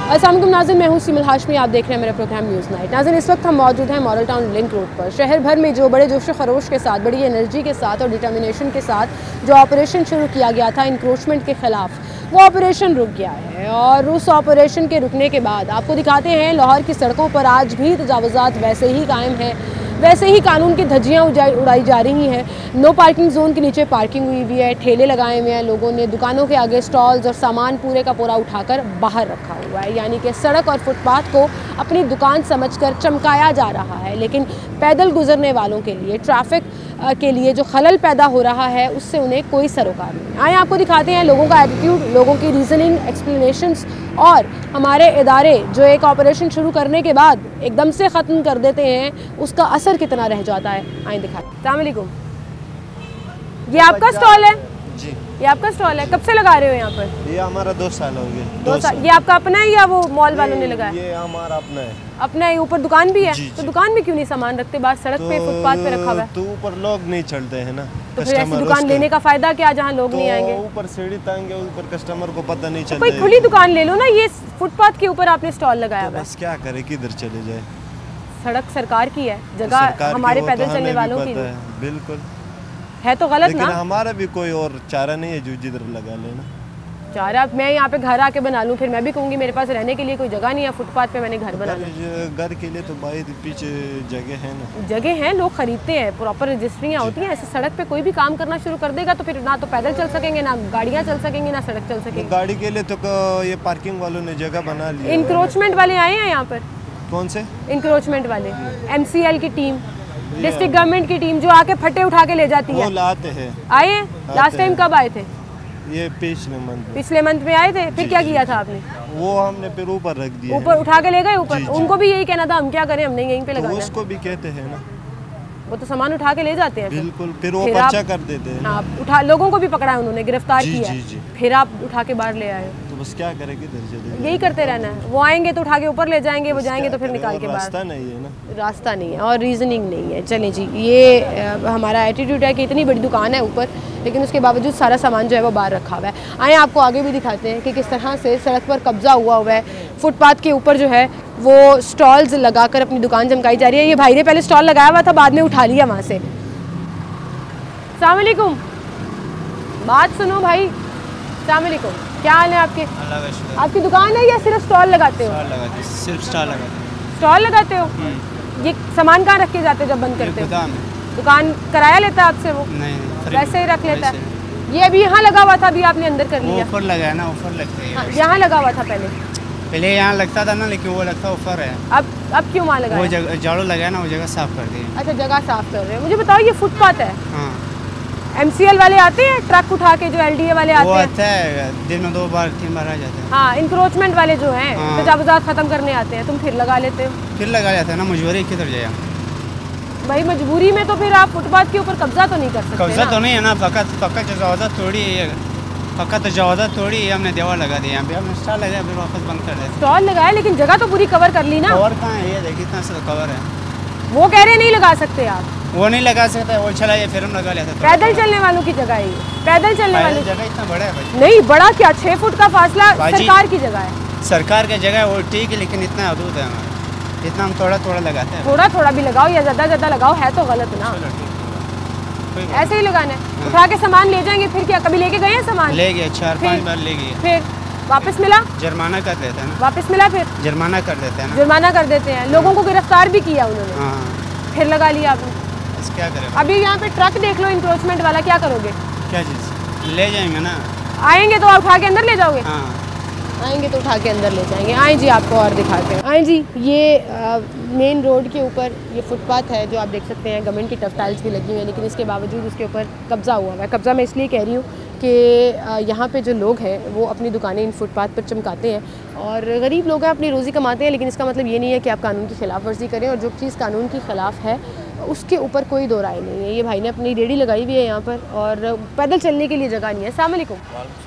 अस्सलाम वालेकुम नाज़रीन, मैं हूं सीमल हाशमी। आप देख रहे हैं मेरा प्रोग्राम न्यूज़ नाइट। नाज़रीन, इस वक्त हम मौजूद हैं मॉडल टाउन लिंक रोड पर। शहर भर में जो बड़े जोश खरोश के साथ, बड़ी एनर्जी के साथ और डिटर्मिनेशन के साथ जो ऑपरेशन शुरू किया गया था इंक्रोचमेंट के ख़िलाफ़, वो ऑपरेशन रुक गया है। और उस ऑपरेशन के रुकने के बाद आपको दिखाते हैं लाहौर की सड़कों पर आज भी तजावुज़ात वैसे ही कायम हैं, वैसे ही कानून की धज्जियाँ उड़ाई जा रही हैं। नो पार्किंग जोन के नीचे पार्किंग हुई हुई है, ठेले लगाए हुए हैं लोगों ने, दुकानों के आगे स्टॉल्स और सामान पूरे का पूरा उठाकर बाहर रखा हुआ है। यानी कि सड़क और फुटपाथ को अपनी दुकान समझकर चमकाया जा रहा है, लेकिन पैदल गुजरने वालों के लिए, ट्रैफिक के लिए जो खलल पैदा हो रहा है उससे उन्हें कोई सरोकार नहीं। आए आपको दिखाते हैं लोगों का एटीट्यूड, लोगों की रीजनिंग, एक्सप्लेनेशंस और हमारे इदारे जो एक ऑपरेशन शुरू करने के बाद एकदम से ख़त्म कर देते हैं, उसका असर कितना रह जाता है। आए दिखाते। अस्सलाम वालेकुम, ये आपका स्टॉल है? जी, ये आपका स्टॉल है। कब से लगा रहे हो यहाँ पर? ये हमारा 2 साल हो गए। 2 साल। ये आपका अपना है या वो मॉल वालों ने लगाया? ये हमारा अपना है। अपना है। ऊपर दुकान भी है? जी, तो जी। दुकान में क्यों नहीं सामान रखते? बाहर सड़क पे, फुटपाथ पे रखा हुआ है। तो ऊपर लोग नहीं चलते हैं ना, तो फिर ऐसी दुकान लेने का फायदा क्या जहाँ लोग तो नहीं आएंगे? ऊपर सीढ़ी टांगे, ऊपर कस्टमर को पता नहीं तो चलता। कोई खुली दुकान ले लो ना। ये फुटपाथ के ऊपर आपने स्टॉल लगाया हुआ है। बस क्या करे, किधर चले जाए? सड़क सरकार की है, जगह हमारे पैदल चलने वालों की नहीं। बिल्कुल है तो गलत लेकिन ना। हमारा भी कोई और चारा नहीं है जो जिधर लगा लेना। चारा मैं यहाँ पे घर आके बना लूँ, फिर मैं भी कहूँगी मेरे पास रहने के लिए कोई जगह नहीं है, फुटपाथ पे मैंने घर बना लिया। घर के लिए तो भाई पीछे जगह है ना। जगह है, लोग खरीदते हैं, प्रॉपर रजिस्ट्रियाँ होती हैं। ऐसे सड़क पे कोई भी काम करना शुरू कर देगा तो फिर ना तो पैदल चल सकेंगे, ना गाड़ियाँ चल सकेंगी, ना सड़क चल सकेंगी। गाड़ी के लिए तो ये पार्किंग वालों ने जगह बना ली। इंक्रोचमेंट वाले आए हैं यहाँ पर? कौन से इंक्रोचमेंट वाले? MCL की टीम, डिस्ट्रिक्ट गवर्नमेंट की टीम जो आके फट्टे उठा के ले जाती है। वो लाते हैं। आए हैं? लास्ट टाइम कब आए थे? ये पिछले मंथ में आए थे। फिर क्या किया था आपने? वो हमने फिर ऊपर रख दिया। ऊपर उठा के ले गए ऊपर? जी, जी। उनको भी यही कहना था, हम क्या करें, हमने यहीं पे लगाया। तो उसको भी कहते हैं ना। वो तो सामान उठा के ले जाते हैं। बिल्कुल, फिर वो फिर पर्चा आप- कर देते हैं। हाँ, उठा लोगों को भी पकड़ा है उन्होंने, गिरफ्तार जी, किया जी, है। जी। फिर आप उठा के बाहर ले आए। तो बस क्या करें, किधर चले? यही करते रहना है। वो आएंगे तो उठा के ऊपर ले जाएंगे, वो जाएंगे तो फिर निकाल के बाहर। रास्ता नहीं है ना। रास्ता नहीं है और रीजनिंग नहीं है। चलें जी, ये हमारा एटीट्यूड है कि इतनी बड़ी दुकान है ऊपर, लेकिन उसके बावजूद सारा सामान जो है वो बाहर रखा हुआ है। आए आपको आगे भी दिखाते हैं कि किस तरह से सड़क पर कब्जा हुआ है। फुटपाथ के ऊपर जो है वो स्टॉल्स लगाकर अपनी दुकान चमकाई जा रही है। ये भाई ने पहले स्टॉल लगाया हुआ था, बाद में उठा लिया वहाँ से। अस्सलाम वालेकुम, बात सुनो भाई। अस्सलाम वालेकुम, क्या हाल है आपके? आपकी दुकान है या सिर्फ स्टॉल लगाते हो? सिर्फ स्टॉल लगाते। स्टॉल लगाते हो? ये सामान कहाँ रख के जाते हो जब बंद करते हो? दुकान किराया लेता है आपसे वो? नहीं, वैसे ही रख लेता है। ये अभी यहाँ लगा हुआ था, अभी आपने अंदर कर लिया। ऑफर लगाया ना, ऑफर लगते हैं। हाँ, यहाँ लगा हुआ था पहले यहाँ लगता था ना, लेकिन वो लगता ऑफर है। अब क्यों वहाँ लगा? वो जगह झाड़ू लगाया ना, वो जगह साफ कर दी। अच्छा, जगह साफ कर रहे हो। मुझे बताओ, ये फुटपाथ है, हाँ। MCL वाले आते हैं ट्रक उठा के, जो LDA वाले वो आते हैं? आता है दिन में 2 बार 3 बार आ जाते हैं। हाँ, इंक्रोचमेंट वाले जो हैं, हाँ। तजावुज़ात खत्म करने आते हैं, तुम फिर लगा लेते हो। फिर लगा जाता है ना, मजबूरी किधर जाए। भाई मजबूरी में तो फिर आप फुटपाथ के ऊपर कब्जा तो नहीं कर सकते कब्जा ना? तो नहीं है ना, पक्का तजावुज़ात थोड़ी है, पक्का तजावुज़ात थोड़ी है। हमने दीवार लगा दिया, यहाँ पे हमने स्टॉल लगाया, फिर वापस बंद कर दिया। स्टॉल लगाया, लेकिन जगह तो पूरी कवर कर ली ना। कवर कहाँ है? ये देखिए कितना सा कवर है। वो कह रहे नहीं लगा सकते आप। वो नहीं लगा सकता, वो चला ये, फिर हम लगा लेते। पैदल चलने वालों की जगह है ये, पैदल चलने वालों की जगह इतना बड़ा है भाई। नहीं। बड़ा क्या, 6 फुट का फासला बाजी। सरकार की जगह है। सरकार की जगह है वो ठीक है, लेकिन इतना हदूद है हमारा, इतना हम थोड़ा थोड़ा लगाते हैं। थोड़ा थोड़ा भी लगाओ या ज़्यादा लगाओ, है तो गलत ना। चलो ठीक है, कोई बात ऐसे ही लगाना है। उठा के सामान ले जाएंगे, फिर क्या कभी लेके गए हैं सामान? नहीं। ले गए 4-5 फिर? बार ले गए। फिर वापस मिला? जुर्माना कर देते हैं ना, वापस मिला? फिर जुर्माना कर देते हैं ना। जुर्माना कर देते हैं। लोगों को गिरफ्तार भी किया उन्होंने, हाँ, फिर लगा लिया आपने। बस क्या करें। अभी यहाँ पे ट्रक देख लो, इंक्रोचमेंट वाला, क्या करोगे? क्या चीज़ ले जाएंगे ना? आएंगे तो उठा के अंदर ले जाओगे? हाँ, आएंगे तो उठा के अंदर ले जाएंगे। आएँ जी, आपको और दिखाते हैं। आएँ जी, ये मेन रोड के ऊपर ये फुटपाथ है जो आप देख सकते हैं। गवर्नमेंट की टफ टाइल्स भी लगी हुई है, लेकिन इसके बावजूद उसके ऊपर कब्ज़ा हुआ है। कब्ज़ा मैं इसलिए कह रही हूँ कि यहाँ पे जो लोग हैं वो अपनी दुकानें इन फुटपाथ पर चमकाते हैं, और गरीब लोग हैं, अपनी रोज़ी कमाते हैं। लेकिन इसका मतलब ये नहीं है कि आप कानून की खिलाफ वर्जी करें, और जो चीज़ कानून की खिलाफ है उसके ऊपर कोई दो राय नहीं है। ये भाई ने अपनी रेडी लगाई हुई है यहाँ पर, और पैदल चलने के लिए जगह नहीं है। अस्सलाम वालेकुम,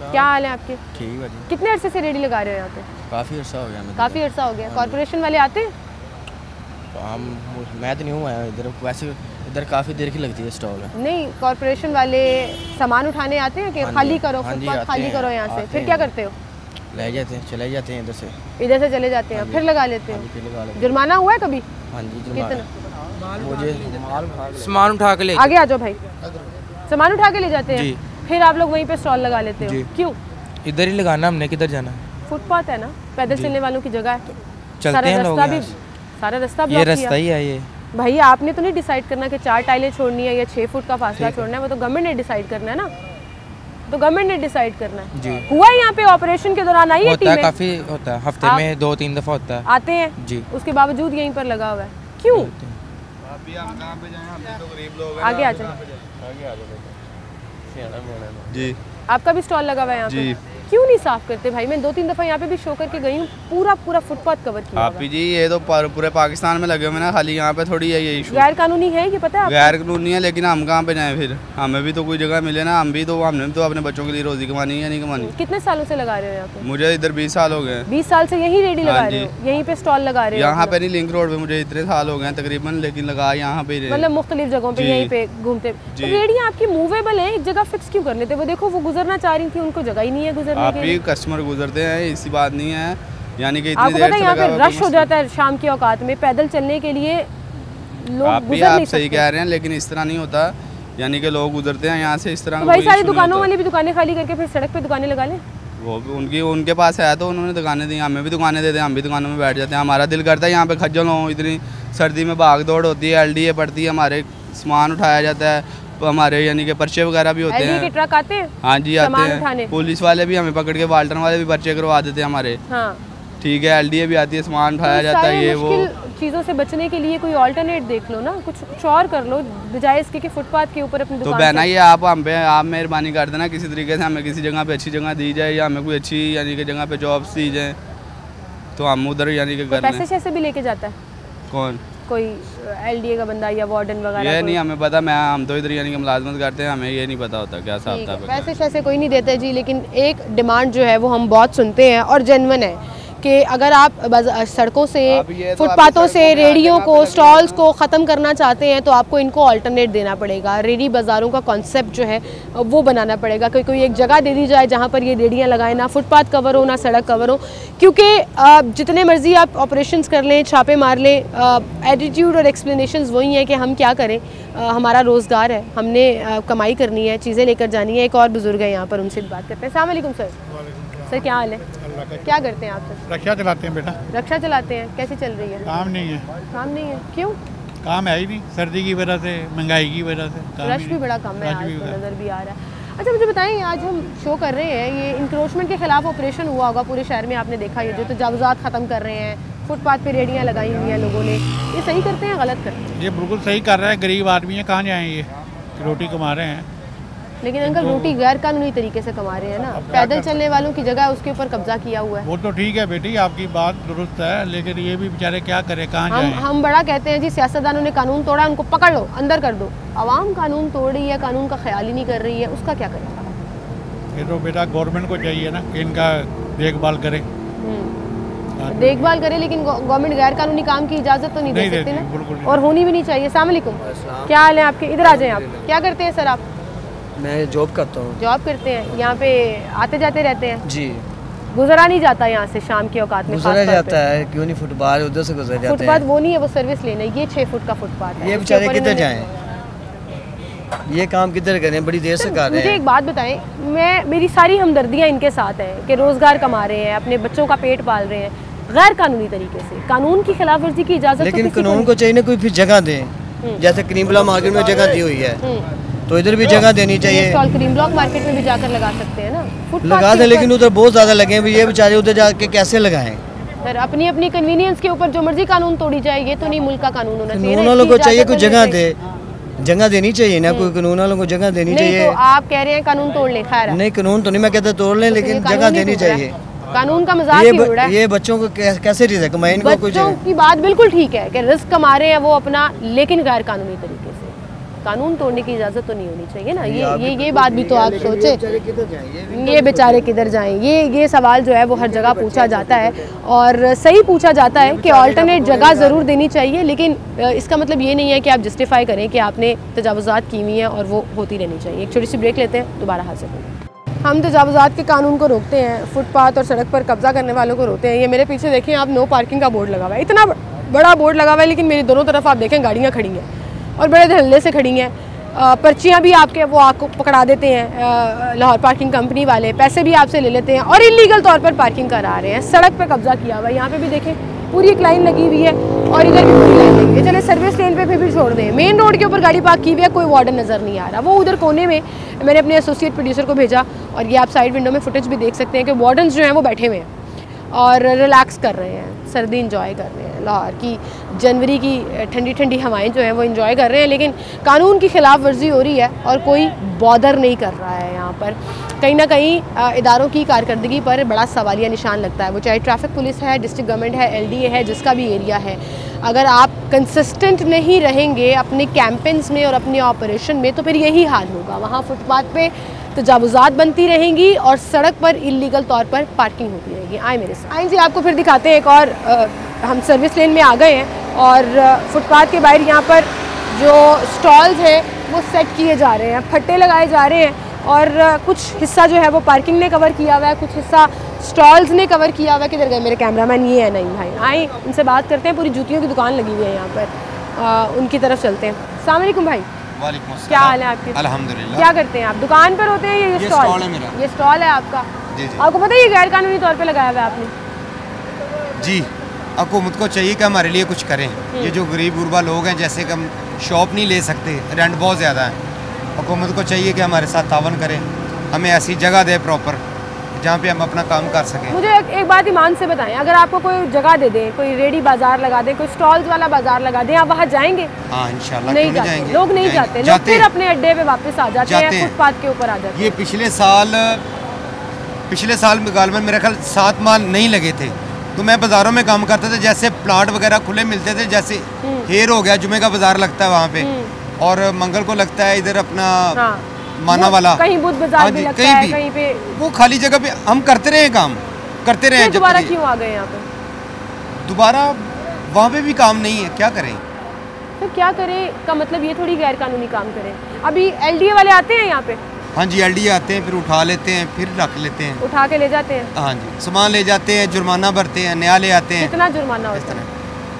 क्या हाल है आपके? ठीक है जी। कितने अरसे से रेडी लगा रहे हो यहाँ पे? काफ़ी अर्सा हो गया मैं। काफ़ी अरसा हो गया। कॉर्पोरेशन वाले आते हैं? हम मैं तो नहीं हूँ आया इधर, वैसे इधर काफ़ी देर की लगती है स्टॉल है। नहीं, कॉर्पोरेशन वाले सामान उठाने आते हैं कि हाँ जी, खाली करो, हाँ जी, फुटपाथ आते खाली हैं, करो यहाँ से, आते फिर हैं। क्या करते हो? ले जाते हैं, चले जाते हैं इधर से। इधर से चले जाते हैं, फिर लगा लेते हाँ हैं। जी, फिर लगा लेते हैं। जुर्माना हुआ है कभी? हाँ जी, कितना? मुझे सामान उठा के ले आगे आ जाओ भाई। सामान उठा के ले जाते हैं, जी। फिर आप लोग वहीं पे स्टॉल लगा लेते हो, जी। क्यों? इधर ही लगाना, हमने किधर जाना? फुटपाथ है ना, पैदल चलने वालों की जगह है, चलते हैं लोग, सारा रास्ता ये ब्लॉक रास्ता ही है ये। भैया आपने तो नहीं डिसाइड करना कि 4 टाइलें छोड़नी है या 6 फुट का फासला छोड़ना है, वो तो गवर्नमेंट ने डिसाइड करना है ना, तो गवर्नमेंट ने डिसाइड करना है। जी। हुआ यहाँ पे ऑपरेशन के दौरान आई है होता है, टीमें? काफी होता है, हफ्ते में 2-3 दफा होता है। आते हैं जी। उसके बावजूद यहीं पर लगा हुआ है, क्यों? आगे आ जाओ जी। आपका भी स्टॉल लगा हुआ है यहाँ पे, जी। क्यों नहीं साफ करते भाई? मैं 2-3 दफा यहाँ पे भी शो करके गई हूँ, पूरा फुटपाथ कवर किया हुआ है। आप जी ये तो पूरे पाकिस्तान में लगे हुए ना, खाली यहाँ पे थोड़ी है ये इशू। गैर कानूनी है ये पता है आपको? गैर कानूनी है, लेकिन हम कहाँ पे जाएं फिर? हमें भी तो कोई जगह मिले ना, हमने तो अपने बच्चों के लिए रोजी कमानी है या नहीं कमानी। कितने सालों से लगा रहे हो यहाँ पे? मुझे इधर 20 साल हो गए। 20 साल से यहीं रेडी लगा हाँ रहे जी। हो, यहीं पे स्टॉल लगा रहे हो? यहाँ पे नहीं, लिंक रोड पे मुझे इतने साल हो गए तकरीबन, लेकिन लगा यहाँ पे ही। मतलब मुख्तलिफ जगहों पे जी। यहीं पे घूमते। तो रेडियाँ आपकी मूवेबल है, एक जगह फिक्स क्यों कर लेते? वो देखो वो गुजरना चाह रही थी, उनको जगह ही नहीं है गुजरने आप के भी लिए। कस्टमर गुजरते हैं, इसी बात नहीं है, यानी कि इतनी आपको देर पता है से यहाँ लगा पे हुआ रश हो जाता है शाम की औकात में, पैदल चलने के लिए लोग आप भी गुजर आप नहीं सही सकते। कह रहे हैं, लेकिन इस तरह नहीं होता, यानी कि लोग गुजरते हैं यहाँ से इस तरह तो का भाई कोई सारी issue नहीं दुकानों होता। वाली भी दुकानें खाली करके फिर सड़क पे दुकानें लगा लें। वो भी उनके पास है तो उन्होंने दुकानें दी, हमें भी दुकानें दे दें, हम भी दुकानों में बैठ जाते हैं। हमारा दिल करता है यहाँ पे खज्जल हो, इतनी सर्दी में भाग दौड़ होती है, LDA पड़ती है, हमारे सामान उठाया जाता है, हमारे यानी कि पर्चे वगैरह भी होते LDA के हैं। ट्रक आते हैं? हाँ जी सामान आते उठाने? हैं, पुलिस वाले भी हमें पकड़ के, वाल्टन वाले भी पर्चे करवा देते हैं हमारे। हाँ। ठीक है, LDA भी आती है, सामान उठाया तो जाता है, ये वो। चीज़ों से बचने के लिए कोई ऑल्टरनेट देख लो ना, कुछ और कर लो बजाय इसके कि फुटपाथ के ऊपर अपनी तो दुकान बहना से- ये आप हम पे आप मेहरबानी कर देना, किसी तरीके से हमें किसी जगह पे अच्छी जगह दी जाए, या हमें कोई अच्छी यानी कि जगह पे जॉब्स दी जाए, तो हम उधर यानी कि कर पैसे लें। शैसे भी लेके जाता है कौन? कोई LDA का बंदा या वार्डन वगैरह? ये कोई? नहीं हमें पता, हम तो इधर यानी कि मुलाजमत करते हैं, हमें ये नहीं पता होता क्या हिसाब ठीक है, किताब है। पैसे शैसे कोई नहीं देते जी, लेकिन एक डिमांड जो है वो हम बहुत सुनते हैं और जेन्युइन है कि अगर आप सड़कों से, अब ये तो फुटपाथों आपकी से सड़कों में रेडियों जगह को, पे लगी स्टॉल्स को ख़त्म करना चाहते हैं तो आपको इनको अल्टरनेट देना पड़ेगा। रेडी बाज़ारों का कॉन्सेप्ट जो है वो बनाना पड़ेगा, कोई एक जगह दे दी जाए जहाँ पर ये रेडियाँ लगाएं, ना फुटपाथ कवर हो ना सड़क कवर हो, क्योंकि जितने मर्जी आप ऑपरेशंस कर लें, छापे मार लें, एटीट्यूड और एक्सप्लेनेशंस वही हैं कि हम क्या करें, हमारा रोज़गार है, हमने कमाई करनी है, चीज़ें लेकर जानी है। एक और बुज़ुर्ग है यहाँ पर, उनसे भी बात करते हैं। अस्सलाम वालेकुम सर। सर क्या हाल है? क्या करते हैं आप सर? रक्षा चलाते हैं बेटा। रक्षा चलाते हैं, कैसी चल रही है? काम नहीं है। काम नहीं है, क्यों? काम है ही नहीं, सर्दी की वजह से, महंगाई की वजह से काम रश ही भी नहीं। बड़ा कम है रश आज भी तो बड़ा। नज़र भी आ रहा है। अच्छा मुझे बताएं, आज हम शो कर रहे हैं, ये इंक्रोचमेंट के खिलाफ ऑपरेशन हुआ होगा पूरे शहर में, आपने देखा ये जो तजावुज़ात ख़त्म कर रहे हैं, फुटपाथ पे रेडियाँ लगाई हुई हैं लोगों ने, ये सही करते हैं गलत करते हैं? ये बिल्कुल सही कर रहा है, गरीब आदमी है, कहाँ जाएँ ये, रोटी कमा रहे हैं। लेकिन अंकल रोटी गैर कानूनी तरीके से कमा रहे हैं ना, पैदल चलने वालों की जगह उसके ऊपर कब्जा किया हुआ है। वो तो ठीक है बेटी, आपकी बात दुरुस्त है, लेकिन ये भी बेचारे क्या करें, कहाँ जाएँ। हम बड़ा कहते हैं जी सियासतदानों ने कानून तोड़ा, उनको पकड़ लो, अंदर कर दो। आवाम कानून तोड़ रही है, कानून का ख्याल ही नहीं कर रही है, उसका क्या करें? ये तो बेटा गवर्नमेंट को चाहिए ना कि इनका देखभाल करे। देखभाल करे, लेकिन गवर्नमेंट गैर कानूनी काम की इजाज़त तो नहीं दे सकती ना, बिल्कुल नहीं। और होनी भी नहीं चाहिए। अस्सलाम वालेकुम, क्या हाल है आपके? इधर आ जाएं आप। क्या करते हैं सर आप? मैं जॉब करता हूँ। जॉब करते हैं, यहाँ पे आते जाते रहते हैं? जी। गुजरा नहीं जाता यहाँ से शाम की औकात में? गुजरा जाता है, क्यों नहीं, फुटपाथ उधर से गुजर जाते फुटपाथ हैं। वो नहीं है, वो सर्विस लेना है। ये 6 फुट का फुटपाथ है, ये उसके बेचारे ऊपर किधर इन्होंने- जाएं? ये काम किधर करें, बड़ी देर से कर रहे मुझे हैं। एक बात बताएं, मेरी सारी हमदर्दियाँ इनके साथ हैं कि रोज़गार कमा रहे हैं, अपने बच्चों का पेट पाल रहे हैं गैर कानूनी तरीके से, कानून की खिलाफ वर्जी की इजाज़त लेकिन कानून को चाहिए ना कोई फिर जगह दे, जैसे करीमला मार्केट में जगह दी हुई है तो इधर भी जगह देनी चाहिए। स्टॉल क्रीम ब्लॉक मार्केट में भी जाकर लगा सकते हैं ना, फुटपाथ लगा के दे, ऊपर। लेकिन उधर बहुत ज़्यादा लगे हैं, ये बेचारे उधर जाके कैसे लगाएं? सर अपनी अपनी कन्वीनियंस के ऊपर जो मर्जी कानून तोड़ी जाए, ये तो नहीं मुल्क का कानून होना चाहिए ना, कानून वालों इसकी को चाहिए कोई इजाज़त जगह होनी दे, चाहिए। जगह देनी चाहिए ना, कोई कानून वालों को जगह देनी नहीं चाहिए। तो आप कह रहे हैं कानून तोड़ लें, खैर नहीं, कानून तो नहीं मैं कहता तोड़ लें, लेकिन कानून जगह नहीं देनी टूट रहा है। चाहिए। कानून का मजाक ही उड़ रहा है। ये बच्चों को कैसे रिज़्क कमाएं, इनको कुछ बच्चों की बात बिल्कुल ठीक है कि रिस्क कमा रहे हैं वो अपना, लेकिन गैर कानूनी तरीके से। कानून तोड़ने की इजाज़त तो नहीं होनी चाहिए ना, ये बात भी तो आप सोचे। ये बेचारे किधर जाएं, ये सवाल जो है वो हर जगह पूछा जाता है और सही पूछा जाता है कि अल्टरनेट जगह ज़रूर देनी चाहिए, लेकिन इसका मतलब ये नहीं है कि आप जस्टिफाई करें कि आपने तजावुज़ात की हुई हैं और वो होती रहनी चाहिए। एक छोटी सी ब्रेक लेते हैं, दोबारा हाजिर होंगे। हम तजावुज़ात के कानून को रोकते हैं, फुटपाथ और सड़क पर कब्जा करने वालों को रोकते हैं। ये मेरे पीछे देखें आप, नो पार्किंग का बोर्ड लगा हुआ है, इतना बड़ा बोर्ड लगा हुआ है, लेकिन मेरी दोनों तरफ आप देखें गाड़ियाँ खड़ी हैं और बड़े धड़ल्ले से खड़ी हैं। पर्चियाँ भी आपके वो आपको पकड़ा देते हैं लाहौर पार्किंग कंपनी वाले, पैसे भी आपसे ले लेते हैं और इलीगल तौर पर पार्किंग करा रहे हैं। सड़क पे कब्जा किया हुआ है, यहाँ पे भी देखें पूरी एक लाइन लगी हुई है और इधर भी पूरी लाइन लगी हुई है। चले सर्विस लेन पे फिर भी छोड़ दें, मेन रोड के ऊपर गाड़ी पार्क की हुई है, कोई वार्डन नज़र नहीं आ रहा। वो उधर कोने में मैंने अपने एसोसिएट प्रोड्यूसर को भेजा और ये आप साइड विंडो में फुटेज भी देख सकते हैं कि वार्डन्स जो हैं वो बैठे हुए हैं और रिलैक्स कर रहे हैं, सर्दी इंजॉय कर रहे हैं। लाहौर की जनवरी की ठंडी ठंडी हवाएं जो हैं वो इंजॉय कर रहे हैं, लेकिन कानून की खिलाफ वर्जी हो रही है और कोई बॉदर नहीं कर रहा है। यहाँ पर कहीं ना कहीं इदारों की कारकर्दगी पर बड़ा सवालिया निशान लगता है, वो चाहे ट्रैफिक पुलिस है, डिस्ट्रिक्ट गवर्नमेंट है, LDA है, जिसका भी एरिया है। अगर आप कंसिस्टेंट नहीं रहेंगे अपने कैंपेन्स में और अपने ऑपरेशन में तो फिर यही हाल होगा। वहाँ फुटपाथ पे तजावुज़ात बनती रहेंगी और सड़क पर इलीगल तौर पर पार्किंग होती रहेगी। आए मेरे साथ, आए जी आपको फिर दिखाते हैं एक और। हम सर्विस लेन में आ गए हैं और फुटपाथ के बाहर यहाँ पर जो स्टॉल्स हैं वो सेट किए जा रहे हैं, फट्टे लगाए जा रहे हैं और कुछ हिस्सा जो है वो पार्किंग ने कवर किया हुआ है, कुछ हिस्सा स्टॉल्स ने कवर किया हुआ है। किधर गए मेरे कैमरामैन? ये है नहीं भाई, आए उनसे बात करते हैं। पूरी जूतियों की दुकान लगी हुई है यहाँ पर, उनकी तरफ चलते हैं। अस्सलाम वालेकुम भाई। वालेकुम अस्सलाम। क्या हाल है आपके? अल्हम्दुलिल्लाह। क्या करते हैं आप? दुकान पर होते हैं? ये स्टॉल है मेरा। ये स्टॉल है आपका? जी जी। आपको पता है ये गैर कानूनी तौर पे लगाया हुआ है आपने? जी, हुकूमत को चाहिए कि हमारे लिए कुछ करें। ये जो गरीब गुरबा लोग हैं, जैसे कि हम शॉप नहीं ले सकते, रेंट बहुत ज़्यादा है, हुकूमत को चाहिए कि हमारे साथ तावन करें, हमें ऐसी जगह दे प्रॉपर जहाँ पे हम अपना काम कर सकें। मुझे एक बात ईमान से बताएं, अगर आपको कोई जगह दे दें, कोई रेडी बाजार लगा दें, कोई स्टॉल्स वाला बाजार लगा दें, आप वहाँ जाएंगे? हाँ इंशाल्लाह। नहीं जाएंगे लोग, नहीं जाते लोग, फिर अपने अड्डे पे वापस आ जाते हैं, फुटपाथ के ऊपर आ जाते हैं। ये पिछले साल गालबन मेरे ख्याल 7 माह नहीं लगे थे, तो मैं बाज़ारों में काम करता था, जैसे प्लाट वगैरह खुले मिलते थे, जैसे हेर हो गया, जुमे का बाजार लगता है वहाँ पे और मंगल को लगता है इधर अपना माना वाला, कहीं बुध बाजार भी लगता है, कहीं पे वो खाली जगह पे हम करते रहे, काम करते रहे। दोबारा क्यों आ गए यहाँ पे? दोबारा वहाँ पे भी काम नहीं है, क्या करें? तो क्या करें का मतलब ये थोड़ी गैर कानूनी काम करें। अभी LDA वाले आते हैं यहाँ पे? हाँ जी, LDA आते हैं, फिर उठा लेते हैं, फिर रख लेते हैं, उठा के ले जाते हैं। हाँ जी, सामान ले जाते हैं, जुर्माना भरते हैं, नया ले आते हैं। कितना जुर्माना होता है?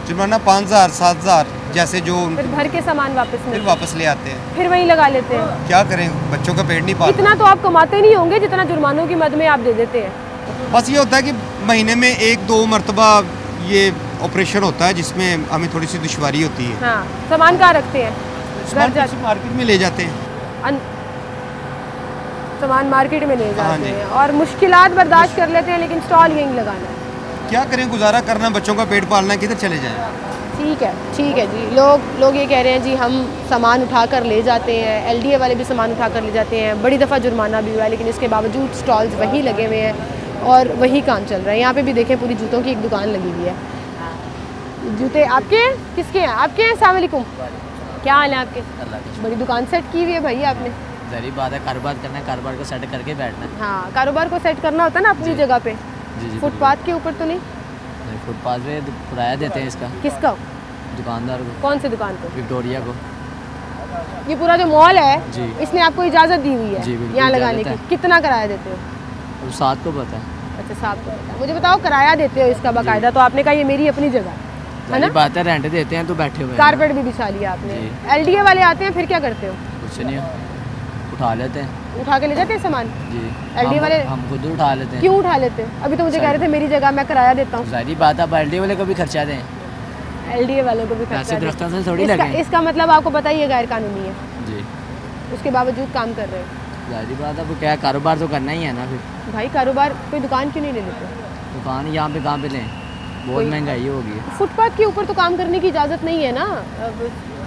जुर्माना 5000 7000 जैसे जो, फिर भर के सामान फिर वापस ले आते हैं, फिर वहीं लगा लेते हैं। क्या करें, बच्चों का पेट नहीं पालता। इतना तो आप कमाते नहीं होंगे जितना जुर्मानों की मद में आप दे देते हैं। बस ये होता है कि महीने में 1-2 मरतबा ये ऑपरेशन होता है, जिसमें हमें थोड़ी सी दुश्वारी होती है। हाँ, सामान कहाँ रखते हैं? मार्केट में ले जाते हैं, सामान मार्केट में ले जाते हैं और मुश्किलात बर्दाश्त कर लेते हैं, लेकिन स्टॉल यहीं लगाना है। क्या करें, गुजारा करना, बच्चों का पेट पालना, किधर चले जाएं? ठीक है जी। लोग ये कह रहे हैं जी हम सामान उठा कर ले जाते हैं, LDA वाले भी सामान उठा कर ले जाते हैं, बड़ी दफ़ा जुर्माना भी हुआ है, लेकिन इसके बावजूद स्टॉल्स वहीं लगे हुए हैं और वही काम चल रहा है। यहाँ पे भी देखें पूरी जूतों की एक दुकान लगी हुई है। जूते आपके हैं? किसके हैं? आपके हैं? अस्सलाम वालेकुम। क्या हाल है आपके? बड़ी दुकान सेट की हुई है भाई आपने। ज़रूरी बात है, कारोबार करना है, कारोबार को सेट करके बैठना है। हाँ, कारोबार को सेट करना होता है ना अपनी जगह पे। जी। फुटपाथ के ऊपर तो नहीं? फुटपाथ पे किराया देते हैं इसका। किसका? दुकानदार को। कौन से दुकान को? विक्टोरिया को। ये पूरा जो मॉल है जी, इसने आपको इजाज़त दी हुई है यहाँ लगाने की? कितना किराया देते हो? 7 को पता है। अच्छा, 7 को पता है। मुझे बताओ, किराया देते हो इसका बाकायदा? तो आपने कहा ये मेरी अपनी जगह है ना? बात है, रेंट देते हैं तो बैठे हुए। कारपेट भी बिछा लिया आपने। LDA वाले आते हैं, फिर क्या करते हो? कुछ नहीं, उठा लेते हैं, उठा के ले जाते हैं सामान। जी, LDA वाले हम खुद उठा लेते हैं। क्यों उठा लेते हैं? अभी तो मुझे कह रहे थे मेरी जगह, मैं किराया देता हूँ। सारी बात है, LDA वाले को भी खर्चा दें, LDA वालों को भी खर्चा से थोड़ी लगे। इसका मतलब आपको पता ही है गैर कानूनी है जी, उसके बावजूद काम कर रहे हैं। सारी बात है, वो क्या कारोबार तो करना ही है ना। फिर भाई कारोबार कोई दुकान क्यों नहीं ले लेते? दुकान यहाँ पे कहाँ पे लें, बहुत महंगाई होगी। फुटपाथ के ऊपर तो काम करने की इजाज़त नहीं है ना।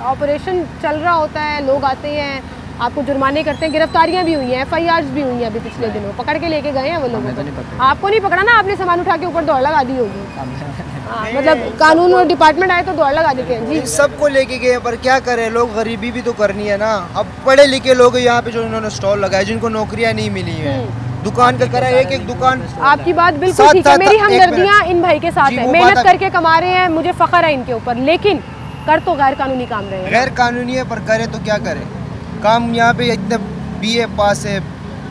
ऑपरेशन चल रहा होता है, लोग आते हैं, आपको जुर्माने करते हैं, गिरफ्तारियां भी हुई हैं, FIRs भी हुई हैं अभी पिछले दिनों, पकड़ के लेके गए हैं वो लोगों को। आपको नहीं पकड़ा ना, आपने सामान उठा के ऊपर दौड़ लगा दी होगी। मतलब कानून और डिपार्टमेंट आए तो दौड़ लगा देते हैं जी। सबको लेके गए, पर क्या करें, लोग गरीबी भी तो करनी है ना। अब पढ़े लिखे लोग यहाँ पे जो इन्होंने स्टॉल लगाए, जिनको नौकरियाँ नहीं मिली हैं, दुकान का करा, एक दुकान। आपकी बात बिल्कुल ठीक है, मेरी हमदर्दियाँ इन भाई के साथ है, मेहनत करके कमा रहे हैं, मुझे फख्र है इनके ऊपर, लेकिन कर तो गैर कानूनी काम रहे हैं। गैर कानूनी है, पर करे तो क्या करे। काम यहाँ पे इतने BA पास है,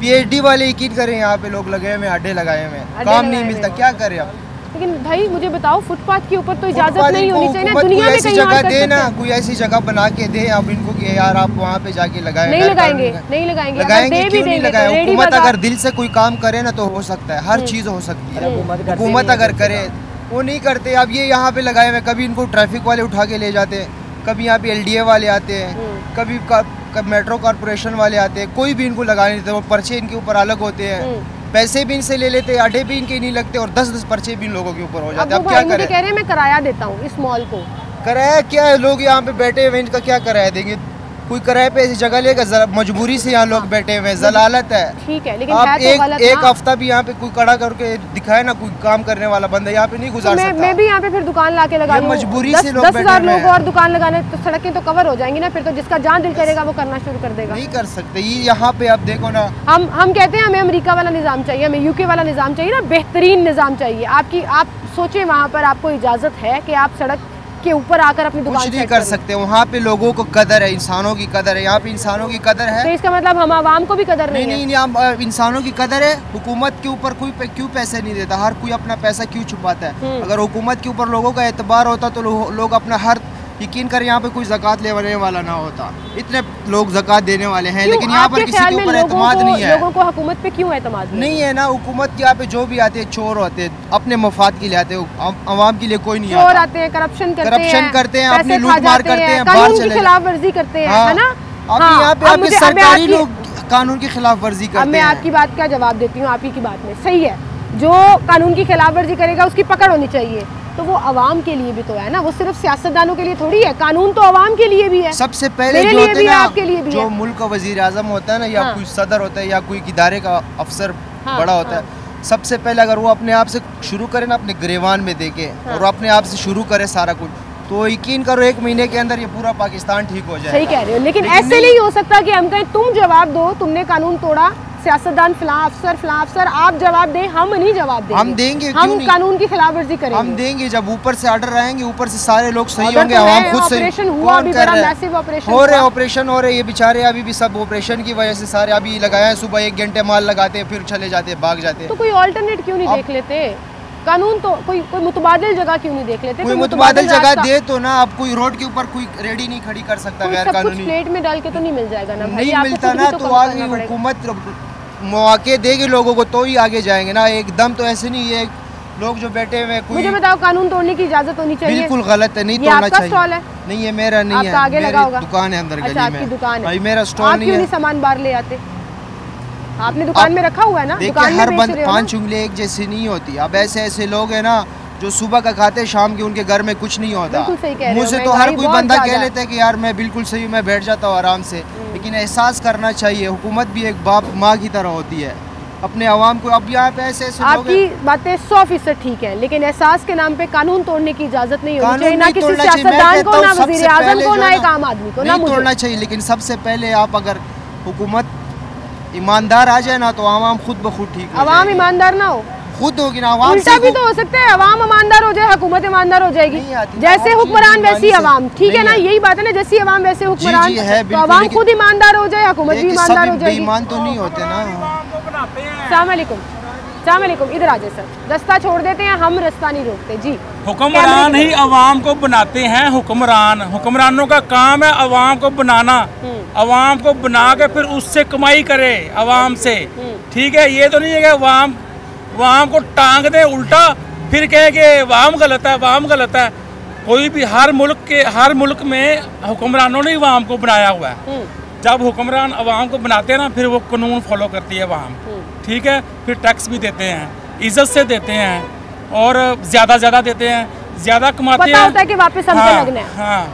PhD वाले यकीन करें, यहाँ पे लोग लगे हुए, अड्डे लगाए हुए, काम नहीं मिलता, क्या करें अब। लेकिन भाई मुझे बताओ, फुटपाथ के ऊपर तो इजाजत नहीं होनी चाहिए ना, दुनिया में ऐसी जगह दे ना, कोई ऐसी जगह बना के दे अब इनको कि यार आप वहाँ पे जाके लगाएं। नहीं लगाएंगे, नहीं लगाएंगे, लगाएंगे क्यों नहीं लगाएंगे? हुकूमत अगर दिल से कोई काम करे ना तो हो सकता है, हर चीज़ हो सकती है। हुकूमत अगर करे, वो नहीं करते। अब ये यहाँ पे लगाए हुए, कभी इनको ट्रैफिक वाले उठा के ले जाते हैं, कभी यहाँ पे LDA वाले आते हैं, कभी मेट्रो कॉर्पोरेशन वाले आते हैं, कोई भी इनको लगाने देते, वो पर्चे इनके ऊपर अलग होते हैं, पैसे भी इनसे ले लेते हैं, अड्डे भी इनके नहीं लगते और 10-10 पर्चे भी इन लोगों के ऊपर हो जाते हैं। अब क्या करें? कह रहे हैं मैं किराया देता हूँ इस मॉल को। किराया क्या है, लोग यहाँ पे बैठे हुए, इनका क्या किराया देंगे? कोई किराए पे ऐसी जगह लेगा, मजबूरी से यहाँ लोग बैठे हुए हैं, जलालत है। ठीक है, लेकिन आप है तो गलत एक हफ्ता भी यहाँ पे कोई खड़ा करके दिखाए ना, कोई काम करने वाला बंदा यहाँ पे नहीं गुजार सकता। मैं भी यहाँ पे फिर दुकान ला के लगा मजबूरी से लोग 10,000 लोग और दुकान लगाने तो सड़कें तो कवर हो जाएंगी ना, फिर तो जिसका जहाँ दिल करेगा वो करना शुरू कर देगा। नहीं कर सकते ये यहाँ पे, आप देखो ना, हम कहते हैं हमें अमेरिका वाला निज़ाम चाहिए, हमें UK वाला निज़ाम चाहिए ना, बेहतरीन निज़ाम चाहिए। आप सोचें वहाँ पर आपको इजाज़त है कि आप सड़क के ऊपर आकर अपनी दुकान कुछ नहीं कर सकते। वहाँ पे लोगों को कदर है, इंसानों की कदर है, यहाँ पे इंसानों की कदर है। तो इसका मतलब हम आवाम को भी कदर नहीं है? नहीं, इंसानों की कदर है। हुकूमत के ऊपर कोई क्यों पैसे नहीं देता? हर कोई अपना पैसा क्यों छुपाता है? अगर हुकूमत के ऊपर लोगों का एतबार होता तो लोग अपना हर, यकीन कर यहाँ पे कोई ज़कात लेने वाला ना होता, इतने लोग ज़कात देने वाले हैं, लेकिन यहाँ पर किसी के ऊपर एतमाद नहीं है। लोगों को हुकूमत पे क्यों एतमाद नहीं है ना? हुकूमत के यहाँ पे जो भी आते हैं चोर होते हैं, अपने मफाद के लिए आते हैं, अवाम के लिए कोई नहीं आता। चोर आते हैं, करप्शन करते हैं, अपनी लूट मार करते हैं, कानून की खिलाफ वर्जी करते हैं, है ना? अब यहाँ पे आपके सरकारी लोग कानून की खिलाफ वर्जी करते हैं। मैं आपकी बात का जवाब देती हूँ, आप ही की बात में सही है, जो कानून की खिलाफ वर्जी करेगा उसकी पकड़ होनी चाहिए। तो वो अवाम के लिए भी तो है ना, वो सिर्फ सियासतदानों के लिए थोड़ी है, कानून तो अवाम के लिए भी है। सबसे पहले जो होते हैं आपके लिए भी जो मुल्क का वजीर आजम होता है ना, या कोई सदर होता है, या कोई इदारे का अफसर बड़ा होता है, सबसे पहले अगर वो अपने आप से शुरू करे ना, अपने गिरेवान में देके और अपने आप से शुरू करे सारा कुछ, तो यकीन करो 1 महीने के अंदर ये पूरा पाकिस्तान ठीक हो जाए। सही कह रहे हो, लेकिन ऐसे नहीं हो सकता कि हम कहें तुम जवाब दो, तुमने कानून तोड़ा, सियासतदान फलां अफसर आप जवाब दें, हम नहीं जवाब देंगे। हम देंगे, हम कानून की खिलाफ वर्जी करेंगे। हम देंगे जब ऊपर से ऑर्डर आएंगे, ऊपर से सारे लोग सही होंगे, आवाम खुद सही। ऑपरेशन हुआ अभी बड़ा मैसिव ऑपरेशन हो रहे, ऑपरेशन हो रहे, ये बेचारे अभी भी सब ऑपरेशन की वजह से सारे अभी लगाए हैं, सुबह 1 घंटे माल लगाते हैं, फिर चले जाते हैं, भाग जाते हैं। तो कोई अल्टरनेट क्यों नहीं देख लेते? कानून तो कोई मुतबादिल जगह क्यों नहीं देख लेते? कोई मुतबादिल जगह दे तो ना, अब कोई रोड के ऊपर कोई रेडी नहीं खड़ी कर सकता गैर कानूनी। प्लेट में डाल के तो नहीं मिल जाएगा ना, नहीं मिलता ना, तो आगे हुकूमत मौके देगी लोगों को तो ही आगे जाएंगे ना, एकदम तो ऐसे नहीं है। लोग जो बैठे हुए, मुझे बताओ, कानून तोड़ने की इजाजत होनी चाहिए? बिल्कुल गलत है, नहीं तोड़ना चाहिए। स्टॉल है? नहीं, ये मेरा नहीं है, आगे लगा होगा, दुकान है अंदर गली में। आपकी दुकान है? भाई मेरा स्टॉल नहीं है। क्यों नहीं सामान बाहर ले आते? आपने दुकान में रखा हुआ है ना? देखिए हर बंद 5 उंगलियां एक जैसी नहीं होती। अब ऐसे लोग हैं ना जो सुबह का खाते शाम के उनके घर में कुछ नहीं होता। मुझे तो हर कोई बंदा कह लेता है कि यार मैं बिल्कुल सही, मैं बैठ जाता हूँ आराम से, लेकिन एहसास करना चाहिए, हुकूमत भी एक बाप माँ की तरह होती है अपने आवाम को। अब यहाँ पे ऐसे आपकी बातें 100% ठीक है, लेकिन एहसास के नाम पे कानून तोड़ने की इजाजत नहीं होनी चाहिए, ना किसी सियासतदान को, ना वजीर आजम को, ना एक आम आदमी को। नहीं तोड़ना चाहिए, लेकिन सबसे पहले आप अगर हुकूमत ईमानदार आ जाए ना, तो आवाम खुद ब खुद ठीक। आवाम ईमानदार ना हो, खुद होगी ना आवाम। उल्टा भी तो हो सकता है, आवाम ईमानदार हो जाए, हुकूमत ईमानदार हो जाएगी। जैसे हुक्मरान वैसी आवाम, ठीक है ना, यही बात है ना, जैसी आवाम वैसे हुक्मरान, तो आवाम खुद ईमानदार हो जाए, हुकूमत भी ईमानदार हो जाएगी। बेईमान तो नहीं होते ना। अस्सलाम वालेकुम, इधर आ जाए सर, रास्ता छोड़ देते हैं, हम रास्ता नहीं रोकते जी। हुक्मरान ही अवाम को बनाते हैं, हुक्मरानों का काम है अवाम को बनाना, अवाम को बना के फिर उससे कमाई करे अवाम से, ठीक है। ये तो नहीं है कि अवाम को टांग दे उल्टा, फिर कहे कि अवाम गलत है, अवाम गलत है। कोई भी हर मुल्क में हुक्मरानों ने अवाम को बनाया हुआ है। जब हुक्मरान अवाम को बनाते हैं ना, फिर वो कानून फॉलो करती है अवाम, ठीक है। फिर टैक्स भी देते हैं, इज्जत से देते हैं और ज़्यादा देते हैं, ज़्यादा कमाते हैं, पता होता है कि वापस हमसे लगना है।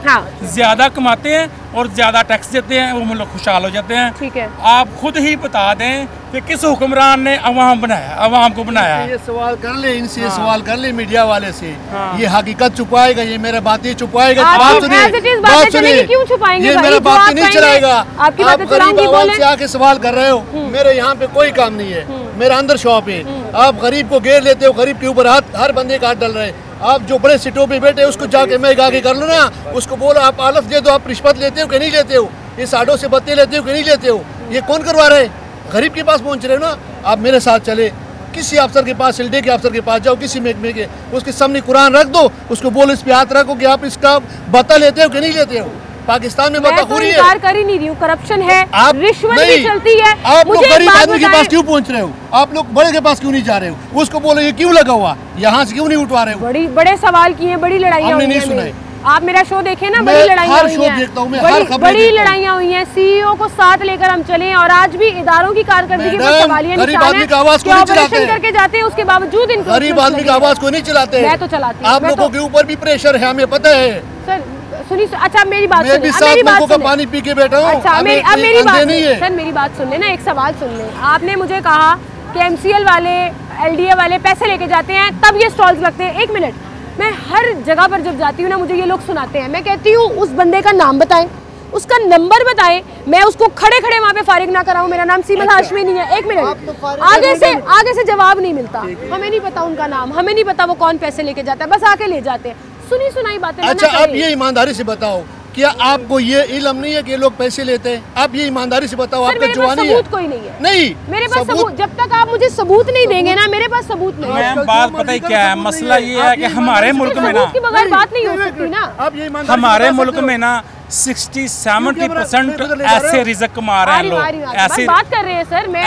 हाँ, ज़्यादा कमाते हैं और ज़्यादा टैक्स देते हैं, वो मुल्क खुशहाल हो जाते हैं। ठीक है, आप खुद ही बता दें कि किस हुक्मरान ने अवाम को बनाया। ये सवाल कर ले इनसे, सवाल कर ले मीडिया वाले से, ये हकीकत छुपाएगा, ये मेरे बातें छुपाएगा। बात सुनिए, क्यों छुपाएंगे? ये मेरा बात नहीं चलाएगा। आप गरीब आवाम से आके सवाल कर रहे हो, मेरे यहाँ पे कोई काम नहीं है, मेरा अंदर शॉप है, आप गरीब को घेर लेते हो, गरीब के ऊपर हर बंदे का हाथ डल रहे हैं। आप जो बड़े सीटों पे बैठे उसको जाके मैं आगे कर लो ना, उसको बोलो आप आलफ दे दो, आप रिश्वत लेते हो कि नहीं लेते हो, ये साड़ों से बत्ते लेते हो कि नहीं लेते हो, ये कौन करवा रहे हैं? गरीब के पास पहुंच रहे हो ना। आप मेरे साथ चले, किसी अफसर के पास, एलडी के अफसर के पास जाओ, किसी महकमे के, उसके सामने कुरान रख दो, उसको बोलो, इस पे हाथ रखो कि आप इसका बता लेते हो कि नहीं लेते हो। पाकिस्तान में बता हो रही है। इनकार कर ही नहीं रही हूँ, करप्शन है, रिश्वत भी चलती है। आप लोग गरीब आदमी के पास क्यों पहुंच रहे हो? आप लोग बड़े के पास क्यों नहीं जा रहे हो? उसको बोलो ये क्यों लगा हुआ, यहाँ से क्यों नहीं उठवा रहे हो? बड़े सवाल किए, बड़ी लड़ाइयाँ हुई हैं। आप मेरा शो देखें ना, बड़ी लड़ाइयाँ हुई हैं, बड़ी लड़ाइयाँ हुई हैं। सीईओ को साथ लेकर हम चले और आज भी इदारों की कारकर्दगी पर सवालिया निशान है कि ऑपरेशन करके जाते हैं, उसके बावजूद इनको गरीब आदमी की आवाज को नहीं चलाते। मैं तो चलाती हूँ। आप लोगों के ऊपर भी प्रेशर है, हमें पता है सर। सुनिए, अच्छा मेरी बात सुनिए। मेरी बात सुनिए। पानी पी के बैठा हूँ। अच्छा, अब मेरी बात सुनिए सर, मेरी बात सुन लेना, एक सवाल सुन ले। आपने मुझे कहा कि एमसीएल वाले, एलडीए वाले पैसे लेके जाते हैं तब ये स्टॉल्स लगते हैं। एक मिनट, मैं हर जगह पर जब जाती हूँ ना, मुझे ये लोग सुनाते हैं। मैं कहती हूँ उस बंदे का नाम बताएं, उसका नंबर बताएं, मैं उसको खड़े खड़े वहाँ पे फारिग ना कराऊं। मेरा नाम सीमत हाशमी नहीं है। एक मिनट, आगे से जवाब नहीं मिलता। हमें नहीं पता उनका नाम, हमें नहीं पता वो कौन पैसे लेके जाता है, बस आके ले जाते हैं। सुनी सुनाई बातें। अच्छा, आप ये ईमानदारी से बताओ, क्या आपको ये इल्म नहीं है कि ये लोग पैसे लेते हैं? आप ये ईमानदारी से बताओ, आपका जवानी है? सबूत कोई नहीं है। नहीं, मेरे पास सबूत, जब तक आप मुझे सबूत नहीं देंगे ना, मेरे पास सबूत नहीं है। बात पता ही क्या है, मसला ये है कि हमारे मुल्क में ना, सबूत के बगैर बात नहीं हो सकती ना। हमारे मुल्क में ना 60-70% ऐसे रिज़्क कमा रहे हैं लोग। ऐसे बात कर रहे हैं सर, मैं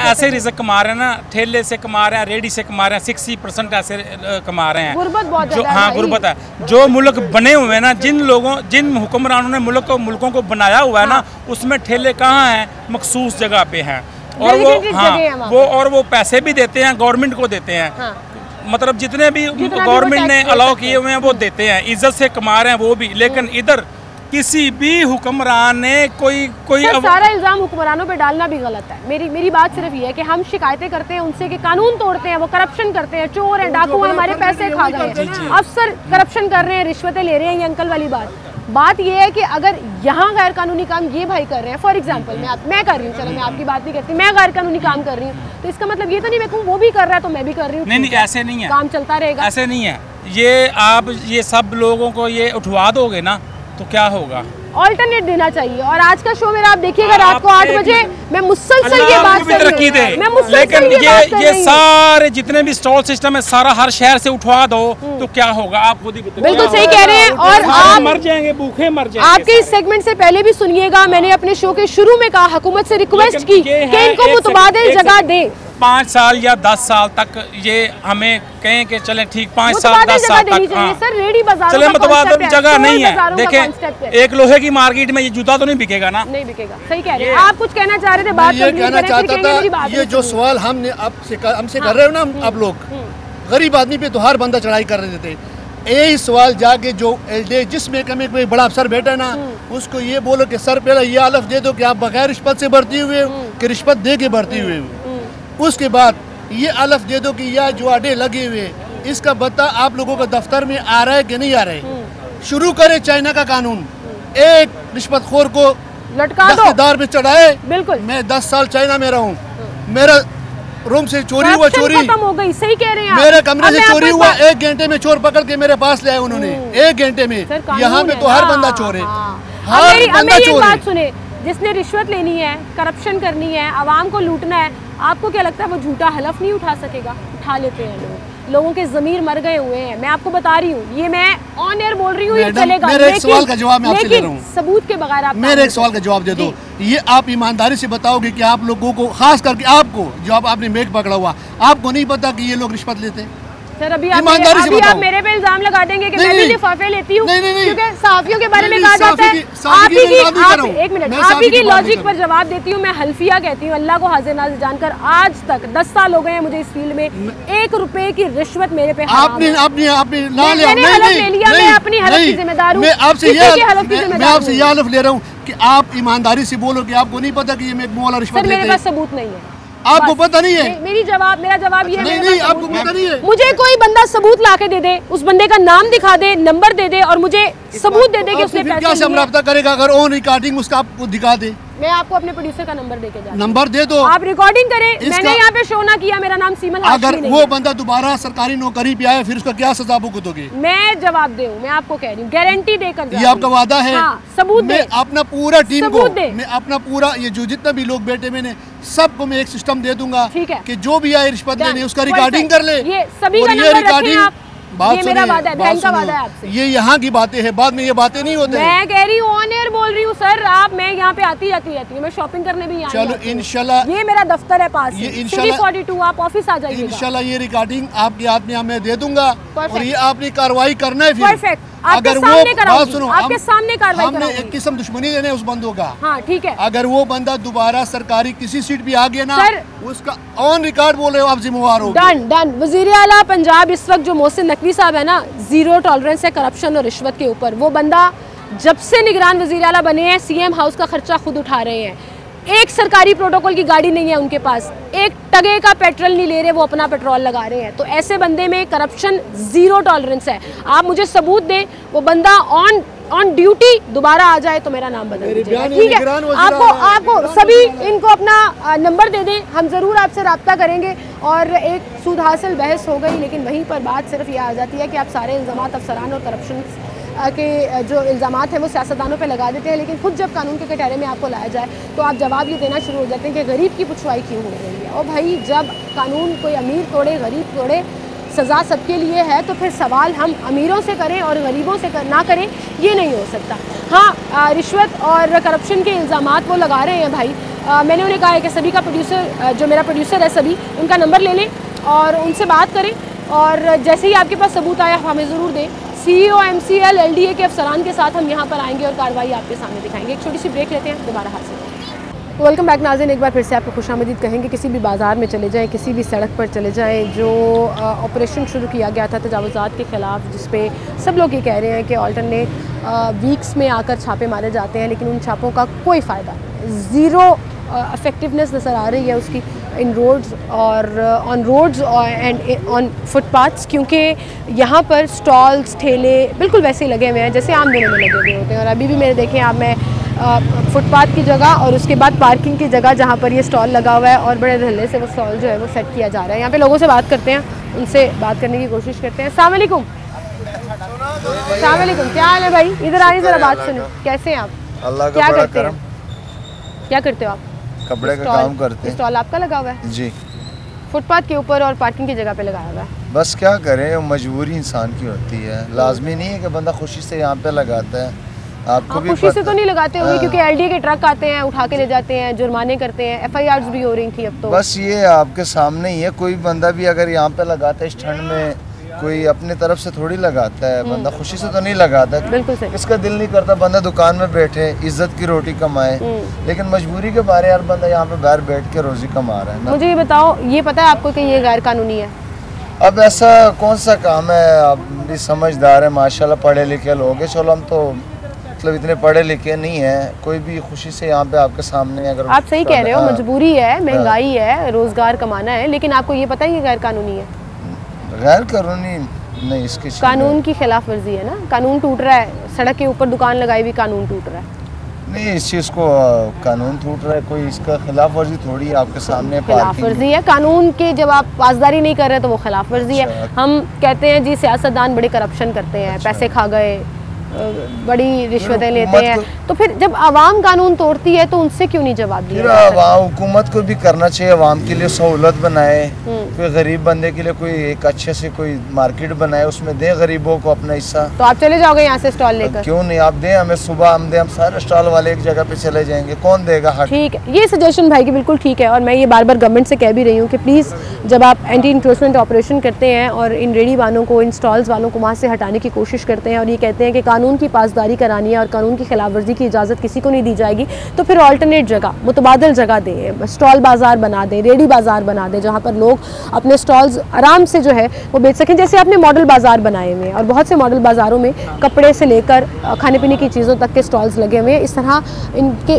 ऐसे रिज़्क कमा रहे हैं ना, ठेले से कमा रहे हैं, रेडी से कमा रहे हैं। 60% ऐसे कमा रहे हैं। गुर्बत बहुत ज़्यादा है। हाँ, गुर्बत है। जो मुल्क बने हुए हैं ना, जिन हुक्मरानों ने मुल्कों को बनाया हुआ है ना, उसमें ठेले कहाँ हैं? मखसूस जगह पे हैं। और वो पैसे भी देते हैं, गवर्नमेंट को देते हैं। मतलब जितने भी गवर्नमेंट ने अलाउ किए हुए हैं वो देते हैं, इज्जत से कमा रहे हैं वो भी। लेकिन इधर किसी भी हुक्मरान ने कोई सारा इल्जाम हुक्मरानों पे डालना भी गलत है। मेरी बात सिर्फ ये है कि हम शिकायतें करते हैं उनसे कि कानून तोड़ते हैं, वो करप्शन करते हैं, चोर हैं, डाकू हैं, हमारे पैसे खा गए हैं। अफसर करप्शन कर रहे हैं, रिश्वतें ले रहे हैं, ये अंकल वाली बात ये है कि अगर यहाँ गैर कानूनी काम ये भाई कर रहे हैं, फॉर एग्जांपल मैं कर रही हूँ, चलो मैं आपकी बात नहीं करती, मैं गैर कानूनी काम कर रही हूँ, तो इसका मतलब ये तो नहीं मैं कहूँ वो भी कर रहा है तो मैं भी कर रही हूँ। नहीं, ऐसे नहीं है, काम चलता रहेगा। ऐसे नहीं है। ये सब लोगों को ये उठवा दोगे ना तो क्या होगा? ऑल्टरनेट देना चाहिए। और आज का शो मेरा आप देखिएगा रात को 8 बजे, मैं मुसलसल ये बात कर रही हूँ। लेकिन ये सारे जितने भी स्टॉल सिस्टम है सारा हर शहर से उठवा दो तो क्या होगा? आप खुद ही बताइए। बिल्कुल सही कह रहे हैं। और आप मर जाएंगे, भूखे मर जाएंगे। आपके इस सेगमेंट से पहले भी सुनिएगा, मैंने अपने शो के शुरू में कहा, हुकूमत से रिक्वेस्ट की कि इनको मुतबादिल जगह दे। 5 साल या 10 साल तक ये हमें कहें कि चलें ठीक, 5 साल 10 साल तक। हाँ, सर रेडी बाजार चले मुतबादिल जगह नहीं है। देखें, एक लोहे की मार्केट में ये जूता तो नहीं बिकेगा ना। नहीं बिकेगा, सही कह रहे हैं आप। कुछ कहना चाह रहे थे, बात ये कहना चाहता था, ये जो सवाल हमसे कर रहे हो ना आप लोग, गरीब आदमी पे तो हर बंदा चढ़ाई कर रहे थे। यही सवाल जाके जो एलडी जिस महकमे में कोई बड़ा अफसर बैठा है ना, उसको ये बोलो कि सर पहले ये आलफ दे दो कि आप बगैर रिश्वत से भर्ती हुए हो कि रिश्वत दे के भर्ती हुए हो। उसके बाद ये अलफ दे दो कि यह जो आडे लगे हुए, इसका बता आप लोगों का दफ्तर में आ रहा है कि नहीं आ रहा है। शुरू करे चाइना का कानून, एक रिश्वतखोर को लटका दो, दार में चढ़ाए। बिल्कुल, मैं 10 साल चाइना में रहा हूँ, मेरा रूम से चोरी हुआ, चोरी खत्म हो गई। सही कह रहे हैं आप। मेरे कमरे से चोरी हुआ, 1 घंटे में चोर पकड़ के मेरे पास ले आए उन्होंने, 1 घंटे में। यहाँ पे तो हर बंदा चोर है, हर बंदा चोर है। सुने, जिसने रिश्वत लेनी है, करप्शन करनी है, आवाम को लूटना है, आपको क्या लगता है वो झूठा हलफ नहीं उठा सकेगा? उठा लेते हैं लोगों के ज़मीर मर गए हुए हैं। मैं आपको बता रही हूँ, ये मैं ऑन एयर बोल रही हूँ, ये चलेगा। मेरे एक सवाल का जवाब मैं आपसे दे रहा हूँ, सबूत के बगैर आप मेरे एक सवाल का जवाब दे दो। ये आप ईमानदारी से बताओगे कि आप लोगों को, खास करके आपको जो आपने मेक पकड़ा हुआ, आपको नहीं पता कि ये लोग रिश्वत लेते हैं? सर अभी आप मेरे पे इल्जाम लगा देंगे कि मैं भी लिफाफे लेती हूँ, क्योंकि सहाफियों के बारे में कहा जाता है। एक मिनट, आप ही की लॉजिक पर जवाब देती हूँ। मैं हल्फिया कहती हूँ, अल्लाह को हाजिर नाज़िर जानकर, आज तक 10 साल हो गए हैं मुझे इस फील्ड में, 1 रुपए की रिश्वत मेरे पे आपने ना लिया। ले लिया, मैं अपनी हलफ की जिम्मेदार हूँ। मैं आपसे ये हलफ ले रहा हूँ कि आप ईमानदारी से बोलो कि आपको नहीं पता कि ये मेक वाला रिश्वत लेते हैं। मेरे पास सबूत नहीं है। आपको पता नहीं है? मेरा जवाब ये है, नहीं, आपको पता नहीं है। मुझे कोई बंदा सबूत ला के दे दे, उस बंदे का नाम दिखा दे, नंबर दे दे और मुझे सबूत दे दे कि उसने पैसे क्या से हम रब्ता करेगा अगर ऑन रिकॉर्डिंग उसका आपको दिखा दे? मैं आपको अपने प्रोड्यूसर का नंबर देके जाती हूं। नंबर दे दो, आप रिकॉर्डिंग करें। मैंने यहाँ पे शो ना किया, मेरा नाम सीमन हाशमी अगर नहीं वो है। बंदा दोबारा सरकारी नौकरी पे आए फिर उसका क्या सजा भुगतोगे? मैं जवाब दूं, मैं आपको कह रही हूँ, गारंटी देकर ये आपका वादा है? हाँ, सबूत मैं अपना पूरा टीम को, सबूत दे। मैं अपना पूरा ये जो जितना भी लोग बैठे मैंने सबको मैं एक सिस्टम दे दूंगा, ठीक है, कि जो भी आए रिश्वत लेने उसका Perfect। रिकॉर्डिंग कर ले। ये सभी और का ये नंबर रखें रिकॉर्डिंग आप। ये मेरा वादा है, बहन का वादा है आपसे। ये यहाँ की बातें हैं, बाद में ये बातें नहीं होते। मैं कह रही हूँ, ऑन एयर बोल रही हूँ सर। आप, मैं यहाँ पे आती जाती रहती हूँ, मैं शॉपिंग करने भी यहाँ चलो इंशाल्लाह, ये मेरा दफ्तर है पास, ये सिटी 42, आप ऑफिस आ जाइए। इंशाल्लाह ये रिकॉर्डिंग आपके हाथ में मैं दे दूंगा Perfect। और ये आपने कार्रवाई करना है। फिर परफेक्ट, आपके अगर सामने वो कराऊंगी, बात सुनो, आपके सामने कार्रवाई हमने कराऊंगी। एक किस्म दुश्मनी देने उस बंदों का। हाँ ठीक है, अगर वो बंदा दोबारा सरकारी किसी सीट पे आ गया ना सर, उसका ऑन रिकॉर्ड बोल रहे हो आप, जिम्मेवार हो। Done done. वजीर आला पंजाब इस वक्त जो मोहसिन नकवी साहब है ना, जीरो टॉलरेंस है करप्शन और रिश्वत के ऊपर। वो बंदा जब से निगरान वजीर आला बने हैं, सीएम हाउस का खर्चा खुद उठा रहे हैं। एक सरकारी प्रोटोकॉल की गाड़ी नहीं है उनके पास, एक टगे का पेट्रोल नहीं ले रहे, वो अपना पेट्रोल लगा रहे हैं। तो ऐसे बंदे में करप्शन जीरो टॉलरेंस है। आप मुझे सबूत दें, वो बंदा ऑन ड्यूटी दोबारा आ जाए तो मेरा नाम बदल दीजिएगा, ठीक है? आपको सभी इनको अपना नंबर दे दें, हम ज़रूर आपसे रब्ता करेंगे। और एक सूद हासिल बहस हो गई, लेकिन वहीं पर बात सिर्फ ये आ जाती है कि आप सारे इल्ज़ामात अफसरान और करप्शन के जो इल्ज़ामात हैं वो सियासतदानों पे लगा देते हैं, लेकिन खुद जब कानून के कटहरे में आपको लाया जाए तो आप जवाब ये देना शुरू हो जाते हैं कि गरीब की पुछवाई क्यों हो रही है। और भाई, जब कानून कोई अमीर तोड़े गरीब तोड़े, सज़ा सबके लिए है, तो फिर सवाल हम अमीरों से करें और गरीबों से ना करें, ये नहीं हो सकता। हाँ, रिश्वत और करप्शन के इल्ज़ामात वो लगा रहे हैं भाई। मैंने उन्हें कहा है कि सभी का प्रोड्यूसर, जो मेरा प्रोड्यूसर है, सभी उनका नंबर ले लें और उनसे बात करें, और जैसे ही आपके पास सबूत आया हमें ज़रूर दें। CEO, MCL, LDA के अफसरान के साथ हम यहाँ पर आएंगे और कार्रवाई आपके सामने दिखाएंगे। एक छोटी सी ब्रेक लेते हैं, दोबारा हाजिर। वेलकम बैक नाज़रीन, एक बार फिर से आपको खुशामदीद कहेंगे। किसी भी बाज़ार में चले जाएं, किसी भी सड़क पर चले जाएं, जो ऑपरेशन शुरू किया गया था तजावुज़ात के ख़िलाफ़, जिस पे सब लोग ये कह रहे हैं कि अल्टरनेट वीक्स में आकर छापे मारे जाते हैं, लेकिन उन छापों का कोई फ़ायदा नहीं, ज़ीरो इफ़ेक्टिवनेस नज़र आ रही है उसकी इन रोड्स और on roads and on footpaths, क्योंकि यहाँ पर स्टॉल्स, ठेले बिल्कुल वैसे ही लगे हुए हैं जैसे आम दिनों में लगे हुए होते हैं। और अभी भी मेरे देखें आप, मैं फुटपाथ की जगह और उसके बाद पार्किंग की जगह जहाँ पर ये स्टॉल लगा हुआ है और बड़े धल्ले से वो स्टॉल जो है वो सेट किया जा रहा है। यहाँ पे लोगों से बात करते हैं, उनसे बात करने की कोशिश करते हैं। अस्सलाम वालेकुम। अस्सलाम वालेकुम, क्या हाल है भाई? इधर आइए ज़रा बात सुनो, कैसे हैं आप? अल्लाह क्या करते हैं? क्या करते हो आप? कपड़े का काम करते हैं। स्टॉल आपका लगा हुआ है? जी, फुटपाथ के ऊपर और पार्किंग की जगह पे लगाया हुआ है। बस क्या करें, मजबूरी इंसान की होती है। लाजमी नहीं है कि बंदा खुशी से यहाँ पे लगाता है। आपको भी खुशी से तो नहीं लगाते होंगे, क्योंकि LDA के ट्रक आते हैं, उठा के ले जाते हैं, जुर्माने करते हैं, FIRs भी हो रही थी अब तो। बस ये आपके सामने ही है। कोई बंदा भी अगर यहाँ पे लगाता है इस ठंड में, कोई अपनी तरफ से थोड़ी लगाता है, बंदा खुशी से तो नहीं लगाता। बिल्कुल सही। इसका दिल नहीं करता बंदा दुकान में बैठे, इज्जत की रोटी कमाए, लेकिन मजबूरी के बारे यार बंदा यहाँ पे बाहर बैठ के रोजी कमा रहा है ना। मुझे ये बताओ, ये पता है आपको कि ये गैर कानूनी है? अब ऐसा कौन सा काम है? आप भी समझदार है माशाल्लाह, पढ़े लिखे लोग हैं। चलो हम तो मतलब इतने पढ़े लिखे नहीं है, कोई भी खुशी से यहाँ पे आपके सामने अगर आप सही कह रहे हो, मजबूरी है, महंगाई है, रोजगार कमाना है, लेकिन आपको ये पता है ये गैर कानूनी है? गैर कानूनी नहीं, इसकी कानून की खिलाफ वर्जी है ना। कानून टूट रहा है, सड़क के ऊपर दुकान लगाई हुई कानून टूट रहा है। नहीं, इस चीज़ को कानून टूट रहा है, कोई इसका खिलाफ वर्जी थोड़ी है आपके सामने। खिलाफ वर्जी है कानून के, जब आप पासदारी नहीं कर रहे तो वो खिलाफ वर्जी है। हम कहते हैं जी सियासतदान बड़े करप्शन करते हैं, पैसे खा गए, बड़ी रिश्वतें लेते हैं, तो फिर जब आवाम कानून तोड़ती है तो उनसे क्यों नहीं जवाब दिया जाता? हुकूमत को भी करना चाहिए, आवाम के लिए सहूलत बनाए, कोई गरीब बंदे के लिए कोई एक अच्छे से कोई मार्केट बनाए, उसमें दे गरीबों को अपना हिस्सा। तो आप चले जाओगे यहाँ से स्टॉल लेकर? क्यों नहीं, आप दें हमें, सुबह हम दें, हम सारे स्टॉल वाले एक जगह पे चले जाएंगे, कौन देगा हक? ठीक है, ये सजेशन भाई की बिल्कुल ठीक है, और मैं ये बार बार गवर्नमेंट से कह भी रही हूँ कि प्लीज़ जब आप एंटी इंक्रोचमेंट ऑपरेशन करते हैं और इन रेडी वालों को, इन स्टॉल्स वालों को वहाँ से हटाने की कोशिश करते हैं और ये कहते हैं कि कानून की पासदारी करानी है और कानून की खिलाफ वर्जी की इजाज़त किसी को नहीं दी जाएगी, तो फिर ऑल्टरनेट जगह, मुतबादल जगह दें, स्टॉल बाज़ार बना दें, रेडी बाज़ार बना दें, जहाँ पर लोग अपने स्टॉल्स आराम से जो है वो बेच सकें। जैसे आपने मॉडल बाज़ार बनाए हुए हैं और बहुत से मॉडल बाज़ारों में कपड़े से लेकर खाने पीने की चीज़ों तक के स्टॉल्स लगे हुए हैं, इस तरह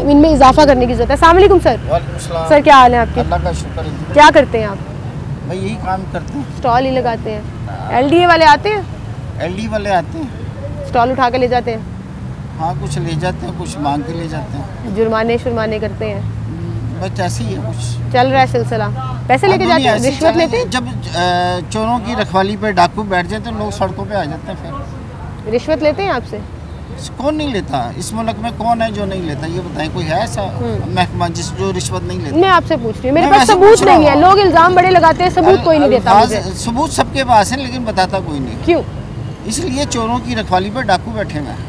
इनमें इजाफा करने की ज़रूरत है। अस्सलाम वालेकुम सर। सर क्या हाल है आपके? अल्लाह का शुक्र है। क्या करते हैं आप? भाई यही काम करते हैं, स्टॉल ही लगाते हैं। LDA वाले आते हैं? LD वाले आते हैं, स्टॉल उठा के ले जाते हैं? हाँ कुछ ले जाते हैं, कुछ मांग के ले जाते हैं। जुर्माने शुर्माने करते हैं? बस ऐसे ही है, कुछ चल रहा है सिलसिला। पैसे लेके जाते हैं, रिश्वत लेते हैं? जब चोरों की रखवाली पे डाकू बैठ जाते हैं, लोग सड़कों पे आ जाते हैं। फिर रिश्वत लेते हैं आपसे? कौन नहीं लेता इस मुल्क में? कौन है जो नहीं लेता? ये बताएं, कोई है ऐसा महकमा जिस जो रिश्वत नहीं लेता? मैं आपसे पूछ रही हूँ, मेरे पास सबूत नहीं है। लोग इल्जाम बड़े लगाते हैं, सबूत कोई नहीं देता मुझे। सबूत सबके पास है लेकिन बताता कोई नहीं। क्यों? इसलिए चोरों की रखवाली पर डाकू बैठे हुए हैं।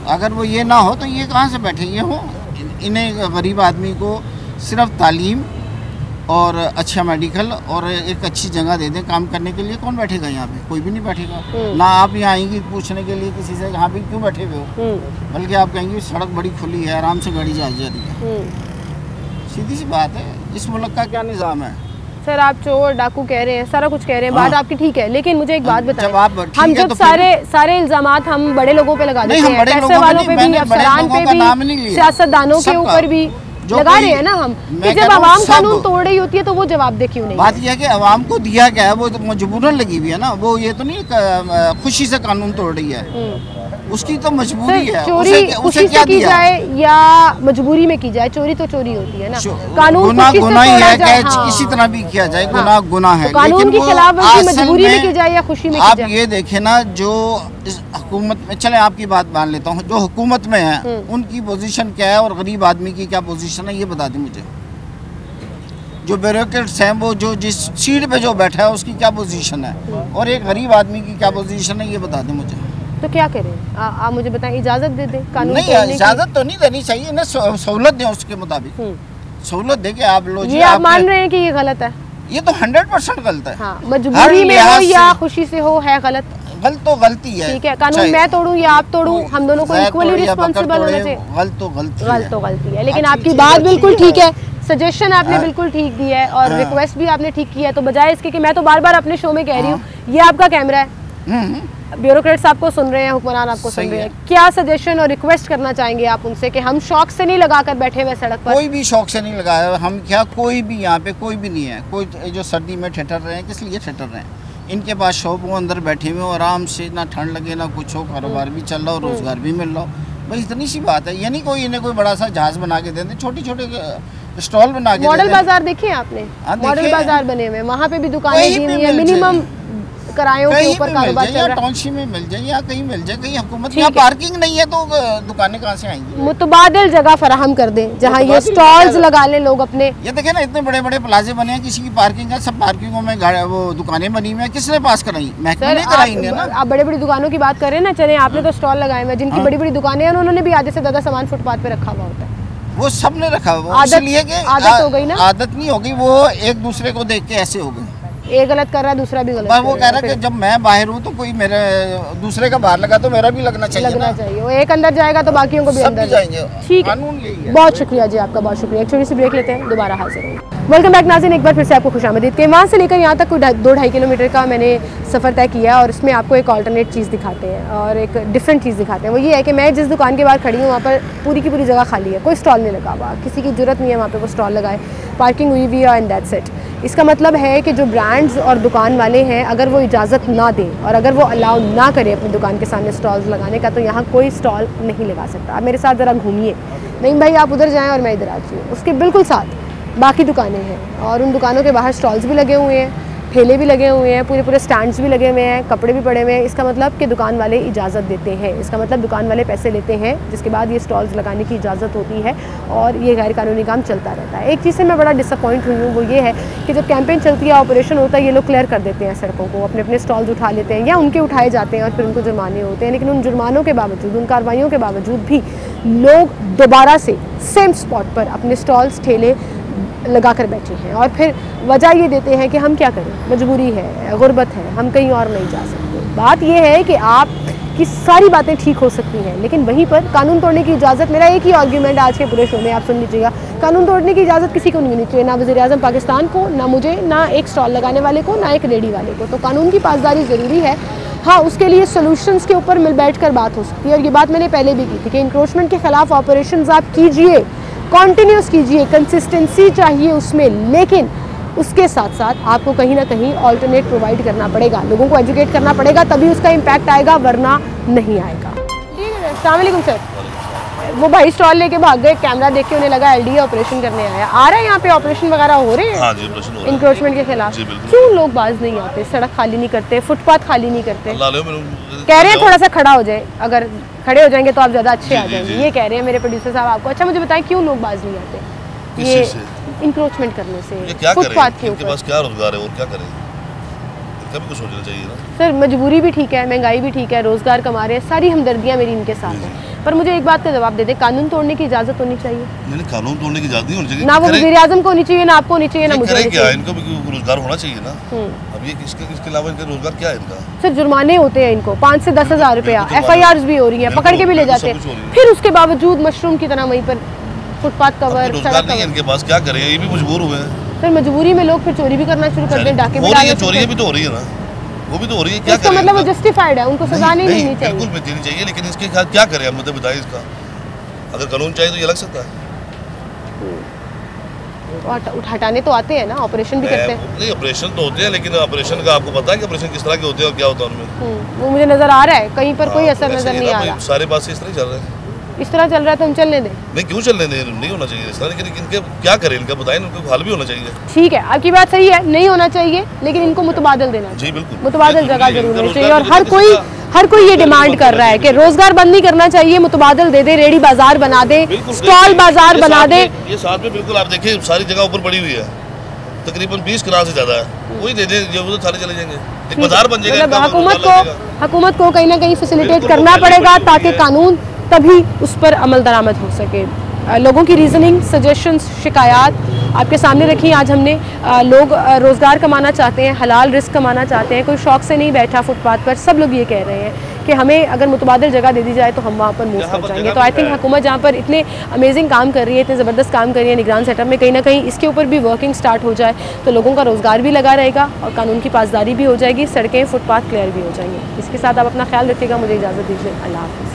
अगर वो ये ना हो तो ये कहाँ से बैठे? ये हो इन्हें गरीब आदमी को सिर्फ तालीम और अच्छा मेडिकल और एक अच्छी जगह दे दें काम करने के लिए। कौन बैठेगा यहाँ पे? कोई भी नहीं बैठेगा ना। आप यहाँ आएंगी पूछने के लिए किसी से यहाँ पे क्यों बैठे हुए हो, बल्कि आप कहेंगे सड़क बड़ी खुली है, आराम से गाड़ी जा रही है। सीधी सी बात है, इस मुल्क का क्या निज़ाम है? सर आप चोर डाकू कह रहे हैं, सारा कुछ कह रहे हैं, बात आपकी ठीक है, लेकिन मुझे एक बात बताएं, हम जब सारे इल्जामात हम बड़े लोगों पे लगा देते हैं, पैसे वालों पे भी, अफसरान पे भी, सियासतदानों के ऊपर भी लगा रहे हैं ना हम, कि जब आवाम कानून तोड़ रही होती है तो वो जवाबदेह क्यों नहीं? बात यह है कि आवाम को दिया गया है, वो तो मजबूरन लगी हुई है ना। वो ये तो नहीं खुशी से कानून तोड़ रही है, उसकी तो मजबूरी है। चोरी खुशी से की जाए या मजबूरी में की जाए, चोरी तो चोरी होती है ना। कानून गुनाह ही है कि किसी तरह भी किया जाए, गुनाह गुनाह है। कानून की खिलाफवर्जी मजबूरी में की जाए या खुशी में की जाए? आप ये देखें ना, जो इस हुकूमत में, चले आपकी बात मान लेता हूँ, जो हुकूमत में है उनकी पोजीशन क्या है और गरीब आदमी की क्या पोजीशन है, ये बता दें मुझे। जो ब्यूरोक्रेट्स हैं वो जो जिस सीट पे जो बैठा है उसकी क्या पोजीशन है और एक गरीब आदमी की क्या पोजीशन है, ये बता दें मुझे। तो क्या करें? आप मुझे बताएं, इजाजत दे दें कानून? नहीं, इजाजत तो नहीं देनी चाहिए, इन्हें सहूलत दें उसके मुताबिक, सहूलत दे के आप लो। ये आप मान रहे हैं कि ये गलत है? ये तो 100% गलत है। हाँ, मजबूरी में हो या खुशी से हो, है गलत। गलत तो गलती है, ठीक है। कानून मैं तोड़ूं या आप तोड़ूं, हम दोनों को इक्वली रिस्पॉन्सिबल होना चाहिए। गलत तो गलती है, लेकिन आपकी बात बिल्कुल ठीक है, सजेशन आपने बिल्कुल ठीक दी है और रिक्वेस्ट भी आपने ठीक की है। तो बजाय इसके कि मैं तो बार बार अपने शो में कह रही हूँ, ये आपका कैमरा है, ब्यूरोक्रेट्स आपको सुन रहे हैं, हुक्मरान आपको सुन रहे हैं, क्या सजेशन और रिक्वेस्ट करना चाहेंगे आप उनसे कि हम शौक से नहीं लगा कर बैठे हुए सड़क पर? कोई भी शौक से नहीं लगाया हम, क्या कोई भी यहाँ पे कोई भी नहीं है। कोई जो सर्दी में ठिठर रहे हैं, किस लिए ठिठर रहे हैं? इनके पास शॉप हो, अंदर बैठे हुए हो आराम से, ना ठंड लगे ना कुछ हो, कारोबार भी चल रहा हो, रोजगार भी मिल रहा हो, बस इतनी सी बात है। यानी कोई इन्हें कोई बड़ा सा जहाज बना के दे दें, छोटे छोटे स्टॉल बना के। मॉडल बाजार देखे आपने? मॉडल बाजार बने हुए, वहाँ पे भी दुकानें दी हुई है, मिनिमम किरायों के ऊपर कारोबार चल रहा है। टाउनशिप में मिल जाए या कहीं मिल जाए, कहीं हुकूमत यहाँ पार्किंग नहीं है तो दुकानें कहाँ से आएंगी? मुतबादिल जगह फराहम कर दें जहाँ ये स्टॉल्स लगा लें लोग अपने। ये देखें ना, इतने बड़े बड़े प्लाजे बने हैं, किसी की पार्किंग है, सब पार्किंगों में वो दुकानें बनी हुई है, किसने पास कराई? महकमे ने कराई ना। आप बड़े बड़ी दुकानों की बात कर रहे हैं ना, चले आपने तो स्टॉल लगाए हुए, जिनकी बड़ी बड़ी दुकानें हैं उन्होंने भी आधे से ज्यादा सामान फुटपाथ पे रखा हुआ होता है। वो सब ने रखा हुआ, इसलिए कि आदत हो गई ना। आदत नहीं हो गई, वो एक दूसरे को देख के ऐसे हो गए, एक गलत कर रहा है दूसरा भी गलत। वो कह रहा है कि जब मैं बाहर हूँ तो कोई मेरे दूसरे का बाहर लगा तो मेरा भी लगना चाहिए। वो एक अंदर जाएगा तो बाकियों को भी अंदर जाएंगे। ठीक है, बहुत शुक्रिया जी आपका, बहुत शुक्रिया। एक छोटी सी ब्रेक लेते हैं, दोबारा हाजिर होंगे। वेलकम बैक नाज़रीन, एक बार फिर से आपको खुशामदीद के। वहाँ से लेकर यहाँ तक कोई 2-2.5 किलोमीटर का मैंने सफ़र तय किया और इसमें आपको एक ऑल्टरनेट चीज़ दिखाते हैं और एक डिफरेंट चीज़ दिखाते हैं। वो ये है कि मैं जिस दुकान के बाहर खड़ी हूँ वहाँ पर पूरी की पूरी जगह खाली है, कोई स्टॉल नहीं लगा हुआ, किसी की ज़रूरत नहीं है वहाँ पर वो स्टॉल लगाए, पार्किंग हुई हुई है एंड दैट्स इट। इसका मतलब है कि जो ब्रांड्स और दुकान वाले हैं, अगर वो इजाज़त ना दें और अगर वो अलाउ ना करें अपनी दुकान के सामने स्टॉल्स लगाने का, तो यहाँ कोई स्टॉल नहीं लगा सकता। आप मेरे साथ ज़रा घूमिए, नहीं भाई आप उधर जाएं और मैं इधर आ जाऊँ, उसके बिल्कुल साथ बाकी दुकानें हैं और उन दुकानों के बाहर स्टॉल्स भी लगे हुए हैं, ठेले भी लगे हुए हैं, पूरे स्टैंड्स भी लगे हुए हैं, कपड़े भी पड़े हुए हैं। इसका मतलब कि दुकान वाले इजाज़त देते हैं, इसका मतलब दुकान वाले पैसे लेते हैं, जिसके बाद ये स्टॉल्स लगाने की इजाज़त होती है और ये गैर कानूनी काम चलता रहता है। एक चीज़ से मैं बड़ा डिसअपॉइंट हुई हूँ, वो ये है कि जब कैंपेन चलती है, ऑपरेशन होता है, ये लोग क्लियर कर देते हैं सड़कों को, अपने अपने स्टॉल्स उठा लेते हैं या उनके उठाए जाते हैं और फिर उनको जुर्माने होते हैं। लेकिन उन जुर्मानों के बावजूद, उन कार्रवाइयों के बावजूद भी लोग दोबारा से सेम स्पॉट पर अपने स्टॉल्स ठेले लगा कर बैठे हैं और फिर वजह ये देते हैं कि हम क्या करें, मजबूरी है, गुर्बत है, हम कहीं और नहीं जा सकते। बात ये है कि आप की सारी बातें ठीक हो सकती हैं, लेकिन वहीं पर कानून तोड़ने की इजाज़त, मेरा एक ही आर्ग्यूमेंट आज के पूरे शो में, आप सुन लीजिएगा, कानून तोड़ने की इजाज़त किसी को नहीं मिलनी चाहिए, ना वज़ीर-ए-आज़म पाकिस्तान को, ना मुझे, ना एक स्टॉल लगाने वाले को, ना एक रेडी वाले को। तो कानून की पासदारी ज़रूरी है। हाँ, उसके लिए सोल्यूशंस के ऊपर मिल बैठ कर बात हो सकती है और ये बात मैंने पहले भी की थी कि इंक्रोचमेंट के ख़िलाफ़ ऑपरेशंस आप कीजिए, कॉन्टीन्यूस कीजिए, कंसिस्टेंसी चाहिए उसमें, लेकिन उसके साथ साथ आपको कहीं ना कहीं ऑल्टरनेट प्रोवाइड करना पड़ेगा, लोगों को एजुकेट करना पड़ेगा, तभी उसका इम्पैक्ट आएगा, वरना नहीं आएगा। ठीक है, अस्सलाम वालेकुम सर। वो भाई स्टॉल लेके भाग गए, कैमरा देख के उन्हें लगा एलडीए ऑपरेशन करने आया। आ रहा है यहाँ पे ऑपरेशन वगैरह हो रहे हैं? हाँ जी, ऑपरेशन हो रहा है इंक्रोचमेंट के खिलाफ। क्यों लोग बाज नहीं आते, सड़क खाली नहीं करते, फुटपाथ खाली नहीं करते? कह रहे हैं थोड़ा सा खड़ा हो जाए, अगर खड़े हो जाएंगे तो आप ज्यादा अच्छे आ जाएंगे, ये कह रहे हैं मेरे प्रोड्यूसर साहब आपको। अच्छा मुझे बताएं क्यों लोग बाज नहीं आते? ये इंक्रोचमेंट करने से, फुटपाथ के ऊपर। क्या रोजगार है और क्या करें, कभी कुछ सोचना चाहिए ना सर। मजबूरी भी ठीक है, महंगाई भी ठीक है, रोजगार कमा रहे हैं, सारी हमदर्दियां मेरी इनके साथ हैं, पर मुझे एक बात का जवाब दे दे, कानून तोड़ने की इजाजत होनी चाहिए? नहीं, कानून तोड़ने की इजाजत नहीं होनी चाहिए। ना वो वज़ीर आज़म को होनी चाहिए, ना आपको होनी चाहिए, ना मुझे। क्या इनको भी रोजगार होना चाहिए ना। अब ये इसके अलावा इनका रोजगार क्या है इनका? सर जुर्माने होते हैं इनको 5 से 10 हज़ार रुपया, FIRs भी हो रही है, पकड़ के भी ले जाते हैं, फिर उसके बावजूद मशरूम की तरह वहीं पर फुटपाथ कवर, रोजगार नहीं है इनके पास, क्या करें, ये भी मजबूर हुए हैं। फिर मजबूरी में लोग फिर चोरी भी करना शुरू कर दें, डाके भी डालना। चोरी भी तो हो रही है ना, वो भी तो हो रही है, क्या करें? मतलब वो जस्टिफाइड है, उनको सजा नहीं मिलनी चाहिए। बिल्कुल भी देनी चाहिए, लेकिन इसके क्या करें हम, मुझे बताइए इसका। अगर कानून चाहिए तो ये लग सकता है। हटाने तो आते हैं ना, ऑपरेशन भी करते हैं। नहीं, ऑपरेशन तो होते हैं, लेकिन ऑपरेशन का आपको पता है कि ऑपरेशन किस तरह के होते हैं और क्या होता है उनमें? वो मुझे नजर आ रहा है, कहीं पर कोई असर नजर नहीं आ रहा। सारे बात से इस तरह चल रहे हैं। इस तरह चल रहा है तो हम चलने दें? नहीं, क्यों चलने दें, नहीं होना चाहिए इस तरह, लेकिन इनके क्या करें, इनका बताएं, इनको हल भी होना चाहिए। ठीक है, आपकी बात सही है, नहीं होना चाहिए, लेकिन इनको मुतबादल देना चाहिए। जी बिल्कुल, मुतबादल जगह जरूर होनी चाहिए। और हर कोई ये डिमांड कर रहा है कि रोजगार बंद नहीं करना चाहिए, मुतबादल दे दे, रेडी बाजार बना दे, स्टॉल बाजार बना दे। ये साथ में बिल्कुल आप देखिए सारी जगह ऊपर पड़ी हुई है, तकरीबन 20 कनाल से ज्यादा है, वही दे दे, जो उधर सारे चले जाएंगे, एक बाजार बन जाएगा। हुकूमत को कहीं ना कहीं फैसिलिटेट करना पड़ेगा ताकि कानून तभी उस पर अमल दरामद हो सके। लोगों की रीजनिंग, सजेशंस, शिकायत आपके सामने रखी आज हमने। लोग रोज़गार कमाना चाहते हैं, हलाल रिस्क कमाना चाहते हैं, कोई शौक से नहीं बैठा फुटपाथ पर। सब लोग ये कह रहे हैं कि हमें अगर मुतबादिल जगह दे दी जाए तो हम वहाँ पर मूव कर जाएंगे। तो आई थिंक हुकूमत जहाँ पर इतने अमेजिंग काम कर रही है, इतने ज़बरदस्त काम कर रही है निगरान सेटअप में, कहीं ना कहीं इसके ऊपर भी वर्किंग स्टार्ट हो जाए तो लोगों का रोज़गार भी लगा रहेगा और कानून की पासदारी भी हो जाएगी, सड़कें फुटपाथ क्लियर भी हो जाएंगी। इसके साथ आप अपना ख्याल रखिएगा, मुझे इजाज़त दीजिए, अल्लाह हाफ़िज़।